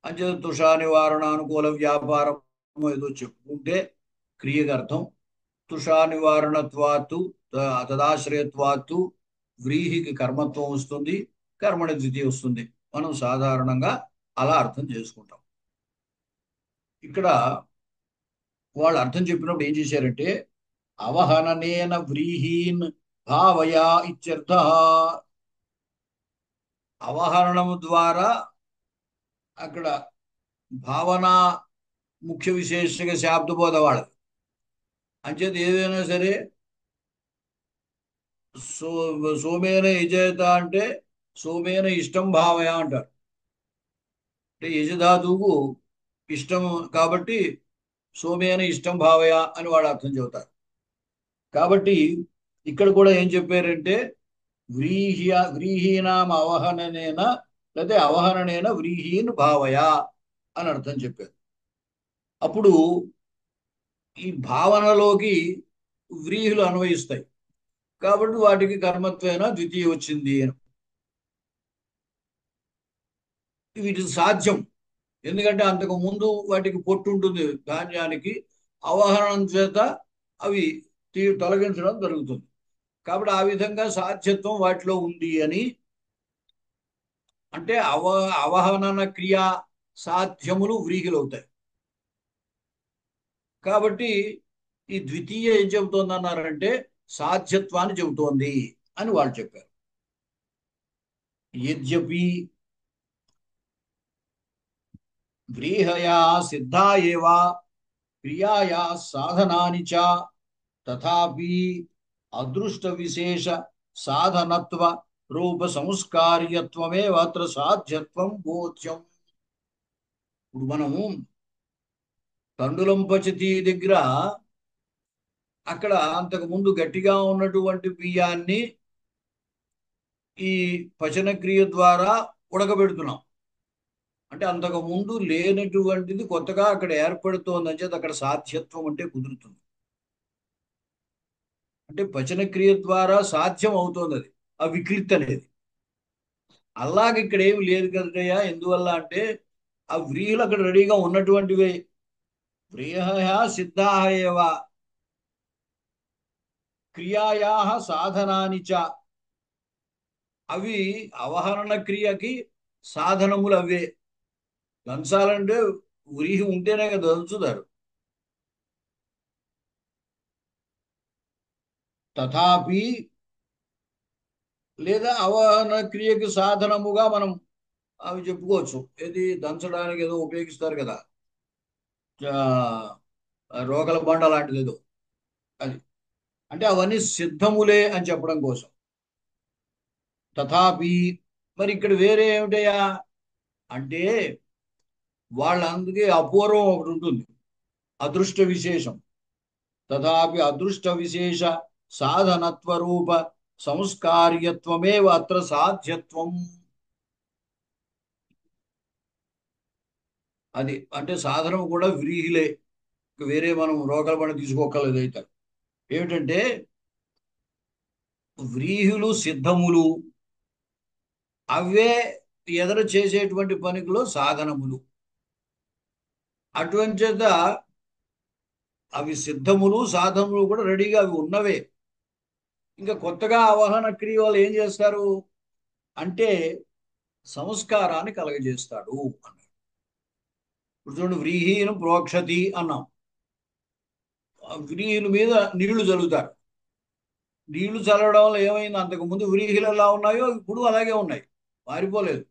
అంచేత తృషా నివారణ అనుకూల వ్యాపారం ఏదో చెప్పుకుంటే క్రియకు అర్థం. తృషా నివారణత్వాత్తు తదాశ్రయత్వాత్తు వ్రీహికి కర్మత్వం వస్తుంది, కర్మణ ద్వితీయ వస్తుంది. మనం సాధారణంగా అలా అర్థం చేసుకుంటాం. ఇక్కడ వాళ్ళు అర్థం చెప్పినప్పుడు ఏం చేశారంటే అవహననేన వ్రీహీన్ భావయా ఇత్యర్థ. అవహరణము ద్వారా అక్కడ భావన ముఖ్య విశేషంగా శాబ్దబోధ వాడదు. అంచేత ఏదైనా సరే సో సోమేన యజేత అంటే సోమేన ఇష్టం భావయ అంటారు. అంటే యజధాతువుకు ఇష్టం కాబట్టి సోమేన ఇష్టం భావయ అని వాడు అర్థం చెబుతారు. కాబట్టి ఇక్కడ కూడా ఏం చెప్పారంటే వ్రీహీనాం అవహననేన లేదా అవహననేన వ్రీహీన్ భావయ అని అర్థం చెప్పారు. అప్పుడు ఈ భావనలోకి వ్రీహులు అన్వయిస్తాయి కాబట్టి వాటికి కర్మత్వేన ద్వితీయ వచ్చింది అని. వీటి సాధ్యం, ఎందుకంటే అంతకు ముందు వాటికి పొట్టు ఉంటుంది ధాన్యానికి, అవహరణం చేత అవి తొలగించడం జరుగుతుంది. కాబట్టి ఆ విధంగా సాధ్యత్వం వాటిలో ఉంది అని. అంటే అవహనన క్రియా సాధ్యములు వ్రీహిలు అవుతాయి. కాబట్టి ఈ ద్వితీయ ఏం చెబుతోంది అన్నారంటే సాధ్యత్వాన్ని చెబుతోంది అని వాళ్ళు చెప్పారు. యద్యపి వ్రీహయా సిద్ధా ఏవ క్రియాయా సాధనాని చ తథాపి అదృష్ట విశేష సాధనత్వ రూప సంస్కార్యత్వమేవ అత్ర సాధ్యత్వం బోధ్యం. ఇప్పుడు మనము తండులంపచతి దగ్గర అక్కడ అంతకు ముందు గట్టిగా ఉన్నటువంటి బియ్యాన్ని ఈ పచన క్రియ ద్వారా ఉడకబెడుతున్నాం. అంటే అంతకు ముందు లేనటువంటిది కొత్తగా అక్కడ ఏర్పడుతోందని చేత అక్కడ సాధ్యత్వం అంటే కుదురుతుంది. అంటే పచన క్రియ ద్వారా సాధ్యం అవుతోంది అది, ఆ వికృతి అనేది. అలాగే ఇక్కడ ఏమి లేదు కదయ్యా. ఎందువల్ల అంటే ఆ వ్రీహులు అక్కడ రెడీగా ఉన్నటువంటివే. వ్రీహ సిద్ధా ఏవ క్రియాయా సాధనాని చ. అవి అవహరణ క్రియకి సాధనములు అవే. దంచాలంటే వ్రీహి ఉంటేనే కదా దంచుతారు. తథాపి లేదా అవహరణ క్రియకి సాధనముగా మనం అవి చెప్పుకోవచ్చు. ఏది దంచడానికి ఏదో ఉపయోగిస్తారు కదా, రోకల బండ లాంటిది ఏదో, అది. అంటే అవన్నీ సిద్ధములే అని చెప్పడం కోసం. తథాపి మరి ఇక్కడ వేరే ఏమిటయా అంటే వాళ్ళందుకే అపూర్వం ఒకటి ఉంటుంది, అదృష్ట విశేషం. తథాపి అదృష్ట విశేష సాధనత్వ రూప సంస్కార్యత్వమేవ అత్ర సాధ్యత్వం. అది అంటే సాధనం కూడా వ్రీహిలే, వేరే మనం రోకల పని తీసుకోగలదు అయితే. ఏమిటంటే వ్రీహులు సిద్ధములు, అవే ఎదరు చేసేటువంటి పనికిలో సాధనములు. అటువంటి చేత అవి సిద్ధములు సాధనములు కూడా రెడీగా అవి ఉన్నవే. ఇంకా కొత్తగా ఆవాహన క్రియ వాళ్ళు ఏం చేస్తారు అంటే సంస్కారాన్ని కలగజేస్తాడు అన్నాడు. ఇప్పుడు చూడండి, వ్రీహీను ప్రోక్షతి అన్నాం. ఆ వ్రీహుల మీద నీళ్లు చల్లుతారు. నీళ్లు చల్లడం వల్ల ఏమైంది, అంతకు ముందు వ్రీహిలు ఎలా ఉన్నాయో ఇప్పుడు అలాగే ఉన్నాయి, మారిపోలేదు.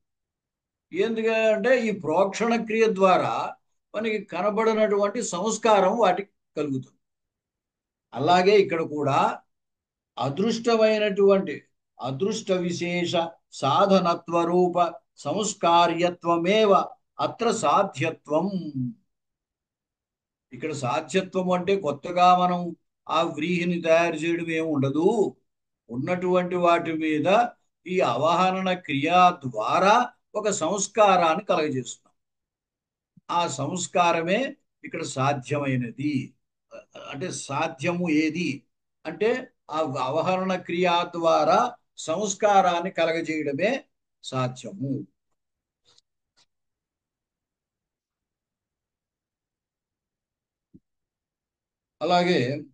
ఎందుకంటే ఈ ప్రోక్షణ క్రియ ద్వారా మనకి కనబడినటువంటి సంస్కారం వాటికి కలుగుతుంది. అలాగే ఇక్కడ కూడా అదృష్టమైనటువంటి అదృష్ట విశేష సాధనత్వ రూప సంస్కార్యత్వమేవ అత్ర సాధ్యత్వం. ఇక్కడ సాధ్యత్వం అంటే కొత్తగా మనం ఆ వ్రీహిని తయారు చేయడం ఏమి ఉండదు. ఉన్నటువంటి వాటి మీద ఈ అవహరణ క్రియ ద్వారా ఒక సంస్కారాన్ని కలగజేస్తున్నాం. ఆ సంస్కారమే ఇక్కడ సాధ్యమైనది. అంటే సాధ్యము ఏది అంటే ఆ అవహరణ క్రియ ద్వారా సంస్కారాన్ని కలగజేయడమే సాధ్యము. అలాగే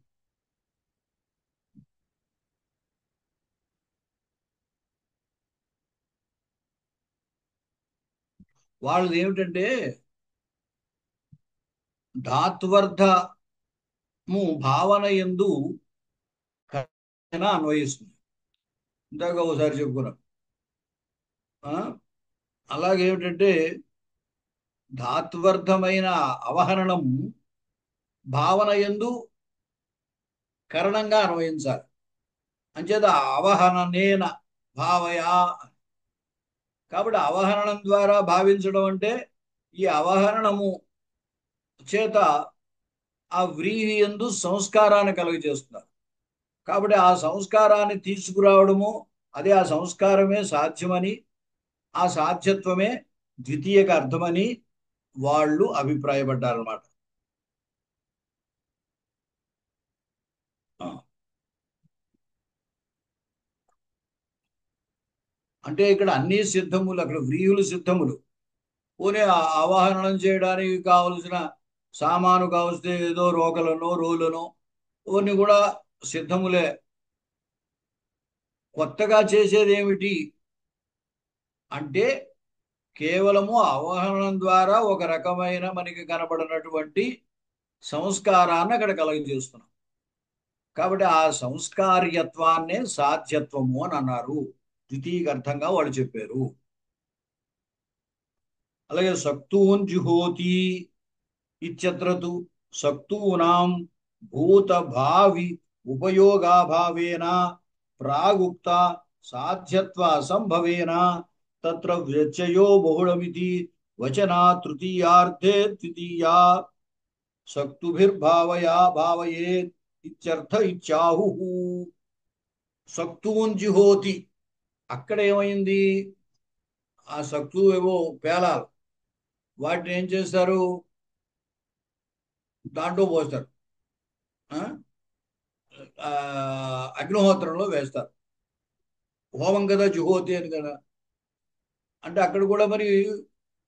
వాళ్ళది ఏమిటంటే ధాత్వర్థము భావన యందు అన్వయిస్తుంది. ఇందాక ఒకసారి చెప్పుకున్నాం. ఆ? అలాగేమిటంటే ధాత్వర్థమైన అవహరణం భావన యందు కరణంగా అన్వయించాలి. అంచేత అవహననేన భావయా. కాబట్టి అవహరణం ద్వారా భావించడం అంటే ఈ అవహరణము చేత ఆ వ్రీహి యందు సంస్కారాన్ని కలుగజేస్తున్నారు. కాబట్టి ఆ సంస్కారాన్ని తీసుకురావడము, అదే ఆ సంస్కారమే సాధ్యమని, ఆ సాధ్యత్వమే ద్వితీయక అర్థమని వాళ్ళు అభిప్రాయపడ్డారన్నమాట. అంటే ఇక్కడ అన్ని సిద్ధములు, అక్కడ వ్రీహులు సిద్ధములు. పోనీ ఆవాహనం చేయడానికి కావలసిన సామాను కావలసిన ఏదో రోకలను రోలును ఇవన్నీ కూడా సిద్ధములే. కొత్తగా చేసేది ఏమిటి అంటే కేవలము ఆవాహనం ద్వారా ఒక రకమైన మనకి కనబడినటువంటి సంస్కారాన్ని అక్కడ కలుగజేస్తున్నాం. కాబట్టి ఆ సంస్కార్యత్వాన్నే సాధ్యత్వము అని అన్నారు. ద్వితీయ అర్థంగా వాళ్ళు చెప్పారు. అలాగే సక్తూన్ జుహోతి ఇత్యత్ర తు సక్తూనాం భూత భావి ఉపయోగాభావేన ప్రాగుక్త సాధ్యత్వ అసంభవేన తత్ర వ్యత్యయో బహుళమితి వచనా తృతీయార్థే ద్వితీయా సక్తుభిర్భావయా భావయేత్ ఇత్యర్థ ఇత్యాహుః. సక్తూన్ జుహోతి, అక్కడ ఏమైంది, ఆ సక్తు ఏవో పేలాలు, వాటిని ఏం చేస్తారు, దాంట్లో పోస్తారు. ఆ? ఆ, అగ్నిహోత్రంలో వేస్తారు. హోమం కదా జుహోతి అని కదా. అంటే అక్కడ కూడా మరి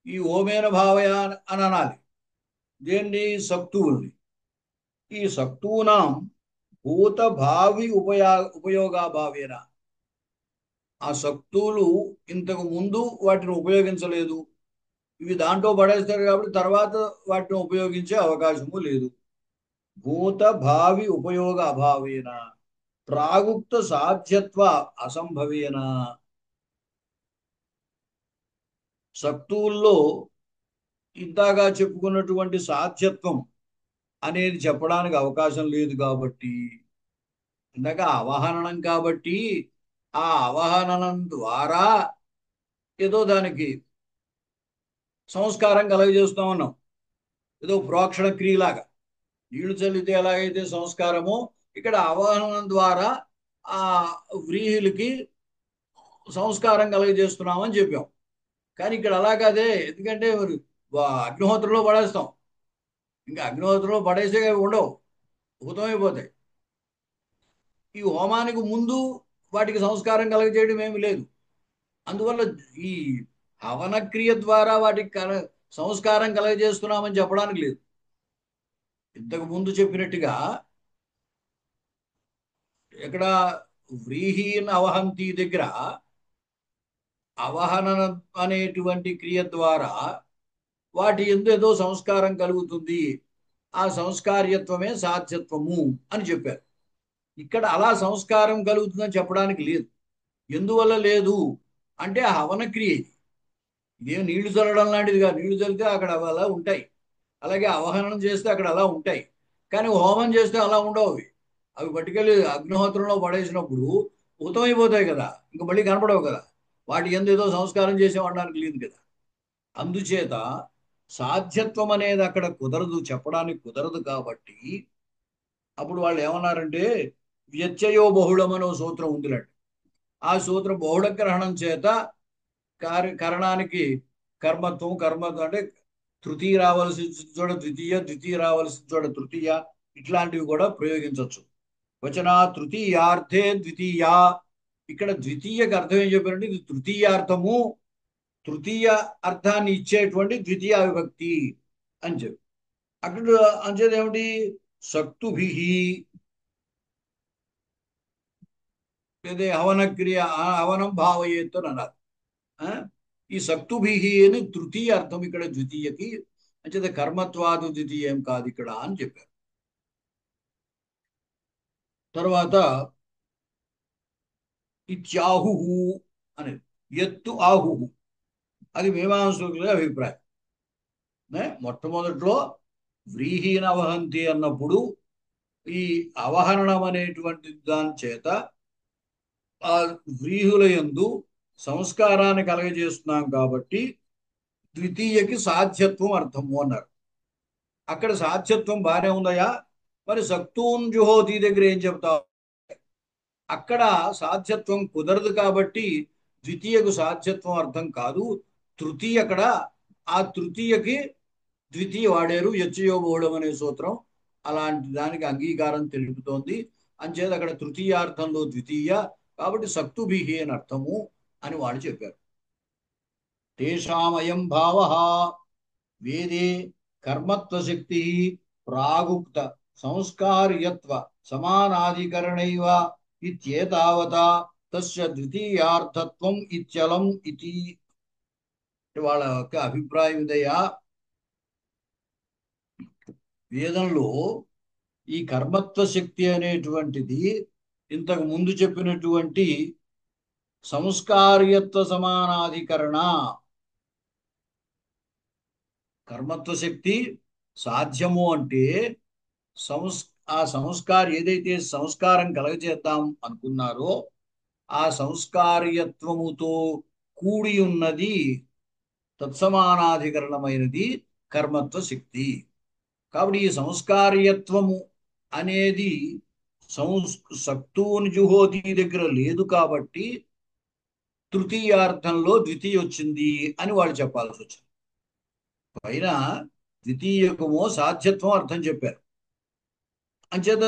ఈ హోమేన భావయ అని అనాలి. దేన్ని, సక్తువుల్ని. ఈ సక్తూనాం భూత భావి ఉపయోగాభావేన, ఆ సక్తువులు ఇంతకు ముందు వాటిని ఉపయోగించలేదు, ఇవి దాంట్లో పడేస్తారు కాబట్టి తర్వాత వాటిని ఉపయోగించే అవకాశము లేదు. భూత భావి ఉపయోగ అభావేన ప్రాగుక్త సాధ్యత్వ అసంభవేన. సక్తువుల్లో ఇంతగా చెప్పుకున్నటువంటి సాధ్యత్వం అనేది చెప్పడానికి అవకాశం లేదు కాబట్టి, ఇందాక అవహరణం కాబట్టి ఆ అవహరణం ద్వారా ఏదో దానికి సంస్కారం కలగజేస్తూ ఉన్నాం, ఏదో ప్రోక్షణ క్రియలాగా. నీళ్లు చల్లితే ఎలాగైతే సంస్కారమో ఇక్కడ అవగాహన ద్వారా ఆ వ్రీహిలకి సంస్కారం కలగజేస్తున్నామని చెప్పాం. కానీ ఇక్కడ అలా కాదే, ఎందుకంటే మరి అగ్నిహోత్రంలో పడేస్తాం. ఇంకా అగ్నిహోత్రంలో పడేసే ఉండవు, హుతమైపోతాయి. ఈ హోమానికి ముందు వాటికి సంస్కారం కలగజేయడం ఏమి లేదు. అందువల్ల ఈ హవన క్రియ ద్వారా వాటికి సంస్కారం కలగజేస్తున్నామని చెప్పడానికి లేదు. ఇంతకు ముందు చెప్పినట్టుగా ఇక్కడ వ్రీహీన్ అవహంతి దగ్గర అవహనన అనేటువంటి క్రియ ద్వారా వాటి ఎందు ఏదో సంస్కారం కలుగుతుంది, ఆ సంస్కార్యత్వమే సాధ్యత్వము అని చెప్పారు. ఇక్కడ అలా సంస్కారం కలుగుతుందని చెప్పడానికి లేదు. ఎందువల్ల లేదు అంటే ఆ హవన క్రియ ఇది. ఇదేం నీళ్లు చల్లడం లాంటిది కాదు. నీళ్లు చల్లితే అక్కడ అలా ఉంటాయి, అలాగే అవహనం చేస్తే అక్కడ అలా ఉంటాయి. కానీ హోమం చేస్తే అలా ఉండవు. అవి అవి పట్టుకెళ్ళి అగ్నిహోత్రంలో పడేసినప్పుడు ఉతమైపోతాయి కదా, ఇంకా మళ్ళీ కనపడవు కదా. వాటి ఎందు ఏదో సంస్కారం చేసేవడానికి లేదు కదా. అందుచేత సాధ్యత్వం అనేది అక్కడ కుదరదు, చెప్పడానికి కుదరదు. కాబట్టి అప్పుడు వాళ్ళు ఏమన్నారంటే వ్యత్యయో బహుళం అనే సూత్రం ఉందిలండి. ఆ సూత్రం బహుళ గ్రహణం చేత కరణానికి కర్మత్వం, కర్మత్వం అంటే తృతీయ రావాల్సిన చోట ద్వితీయ, ద్వితీయ రావాల్సిన చోట తృతీయ, ఇట్లాంటివి కూడా ప్రయోగించవచ్చు. వచన తృతీయార్థే ద్వితీయ. ఇక్కడ ద్వితీయకు అర్థం ఏం చెప్పారంటే ఇది తృతీయార్థము, తృతీయ అర్థాన్ని ఇచ్చేటువంటి ద్వితీయ విభక్తి అని చెప్పి అక్కడ అంచేది ఏమిటి సక్తుభి అదే హవన క్రియ హవనం భావయేత్ అని అన్నారు. ఆ? ఈ సక్తుభి అని తృతీయ అర్థం ఇక్కడ ద్వితీయకి, అంచేత కర్మత్వాదు ద్వితీయం కాదు ఇక్కడ అని చెప్పారు. తర్వాత ఇత్యాహు అనేది ఎత్తు ఆహు, అది మీమాంసకుల అభిప్రాయం. మొట్టమొదట్లో వ్రీహీన అవహంతి అన్నప్పుడు ఈ అవహరణం అనేటువంటి దాని చేత ఆ వ్రీహుల యందు సంస్కారాన్ని కలగజేస్తున్నాం కాబట్టి ద్వితీయకి సాధ్యత్వం అర్థము అన్నారు. అక్కడ సాధ్యత్వం బాగానే ఉందయా, మరి సక్తూన్ జుహోతి దగ్గర ఏం చెప్తావు? అక్కడ సాధ్యత్వం కుదరదు కాబట్టి ద్వితీయకు సాధ్యత్వం అర్థం కాదు. తృతీయ అక్కడ ఆ తృతీయకి ద్వితీయ వాడారు, యచ్చయోబోహుళం అనే సూత్రం అలాంటి దానికి అంగీకారం తెలుపుతోంది. అంచేది అక్కడ తృతీయార్థంలో ద్వితీయ కాబట్టి సక్తుభిహి అని అర్థము అని వాళ్ళు చెప్పారు. తేషామయం భావ వేదే కర్మత్వశక్తి ప్రాగుక్త సంస్కార్యత్వ సమానాధికరణైవ ఇత్యేతావత తస్య ద్వితీయార్థత్వం ఇత్యలం ఇది వాళ్ళ యొక్క అభిప్రాయం ఇదయా. వేదంలో ఈ కర్మత్వ శక్తి అనేటువంటిది ఇంతకు ముందు చెప్పినటువంటి సంస్కార్యత్వ సమానాధికరణ, కర్మత్వ శక్తి సాధ్యము అంటే సంస్ ఆ సంస్కారం ఏదైతే సంస్కారం కలగజేద్దాం అనుకున్నారో ఆ సంస్కార్యత్వముతో కూడి ఉన్నది తత్సమానాధికరణమైనది కర్మత్వ శక్తి. కాబట్టి ఈ సంస్కార్యత్వము అనేది సక్తూని జుహోతి దగ్గర లేదు కాబట్టి తృతీయార్థంలో ద్వితీయ వచ్చింది అని వాళ్ళు చెప్పాల్సి వచ్చింది. పైన ద్వితీయకమో సాధ్యత్వం అర్థం చెప్పారు. అంచేత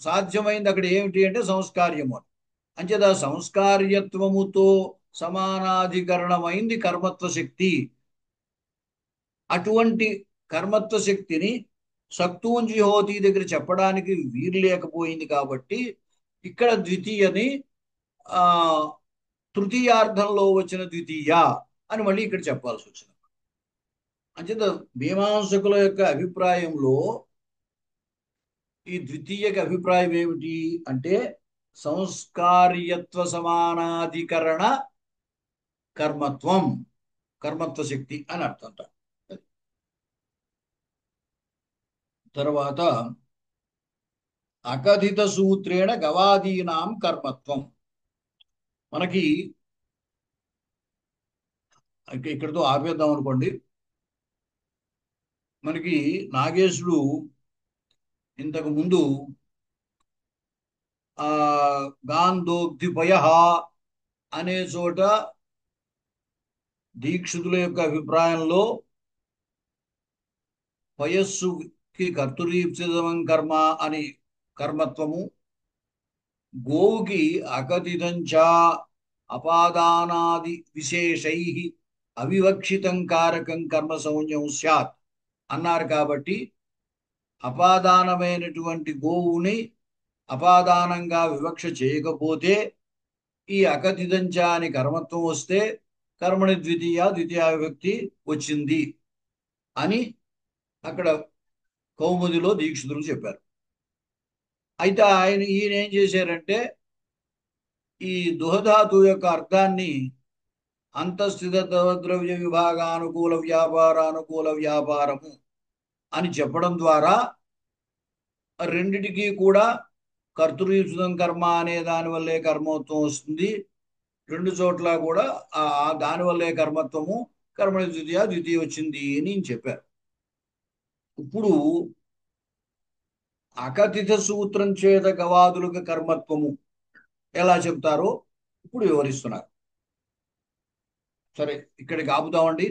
సాధ్యమైంది అక్కడ ఏమిటి అంటే సంస్కార్యము. అంచేత సంస్కార్యత్వముతో సమానాధికరణమైంది కర్మత్వ శక్తి. అటువంటి కర్మత్వ శక్తిని సక్తూంజిహోతి దగ్గర చెప్పడానికి వీలు లేకపోయింది కాబట్టి ఇక్కడ ద్వితీయని ఆ తృతీయార్థంలో వచ్చిన ద్వితీయ అని మళ్ళీ ఇక్కడ చెప్పాల్సి వచ్చింది. అంచేత మీమాంసకుల యొక్క అభిప్రాయంలో ఈ ద్వితీయక అభిప్రాయం ఏమిటి అంటే సంస్కార్యత్వ సమానాధికరణ కర్మత్వం, కర్మత్వ శక్తి అని అర్థం. తర్వాత అకథిత సూత్రేణ గవాదీనాం కర్మత్వం. మనకి ఇక్కడితో ఆపేద్దాం అనుకోండి. మనకి నాగేశుడు ఇంతకు ముందు ఆ గాంధోక్తిపయ అనే చోట దీక్షితుల యొక్క అభిప్రాయంలో పయస్సుకి కర్తురీప్సితమం కర్మ అని కర్మత్వము, గోవుకి అకథితంచ అపాదానాది విశేషై అవివక్షితం కారకం కర్మ సౌన్యం స్యాత్ అన్నారు. కాబట్టి అపాదానమైనటువంటి గోవుని అపాదానంగా వివక్ష చేయకపోతే ఈ అకథితంచ అని కర్మత్వం వస్తే కర్మని ద్వితీయ విభక్తి వచ్చింది అని అక్కడ కౌముదిలో దీక్షితులు చెప్పారు. అయితే ఈయన ఏం చేశారంటే ఈ దుహధాతు యొక్క అర్థాన్ని అంతఃస్థిత ద్రవ్య విభాగానుకూల వ్యాపారానుకూల వ్యాపారము అని చెప్పడం ద్వారా రెండిటికి కూడా కర్తృయుతం కర్మ అనే దాని వల్లే కర్మత్వం వస్తుంది. రెండు చోట్ల కూడా దాని వల్లే కర్మత్వము, కర్మని ద్వితీయ వచ్చింది అని చెప్పారు. ఇప్పుడు అకథిత సూత్రం చేత గవాదులకు కర్మత్వము ఎలా చెప్తారో ఇప్పుడు వివరిస్తున్నారు. సరే, ఇక్కడికి ఆపుతామండి.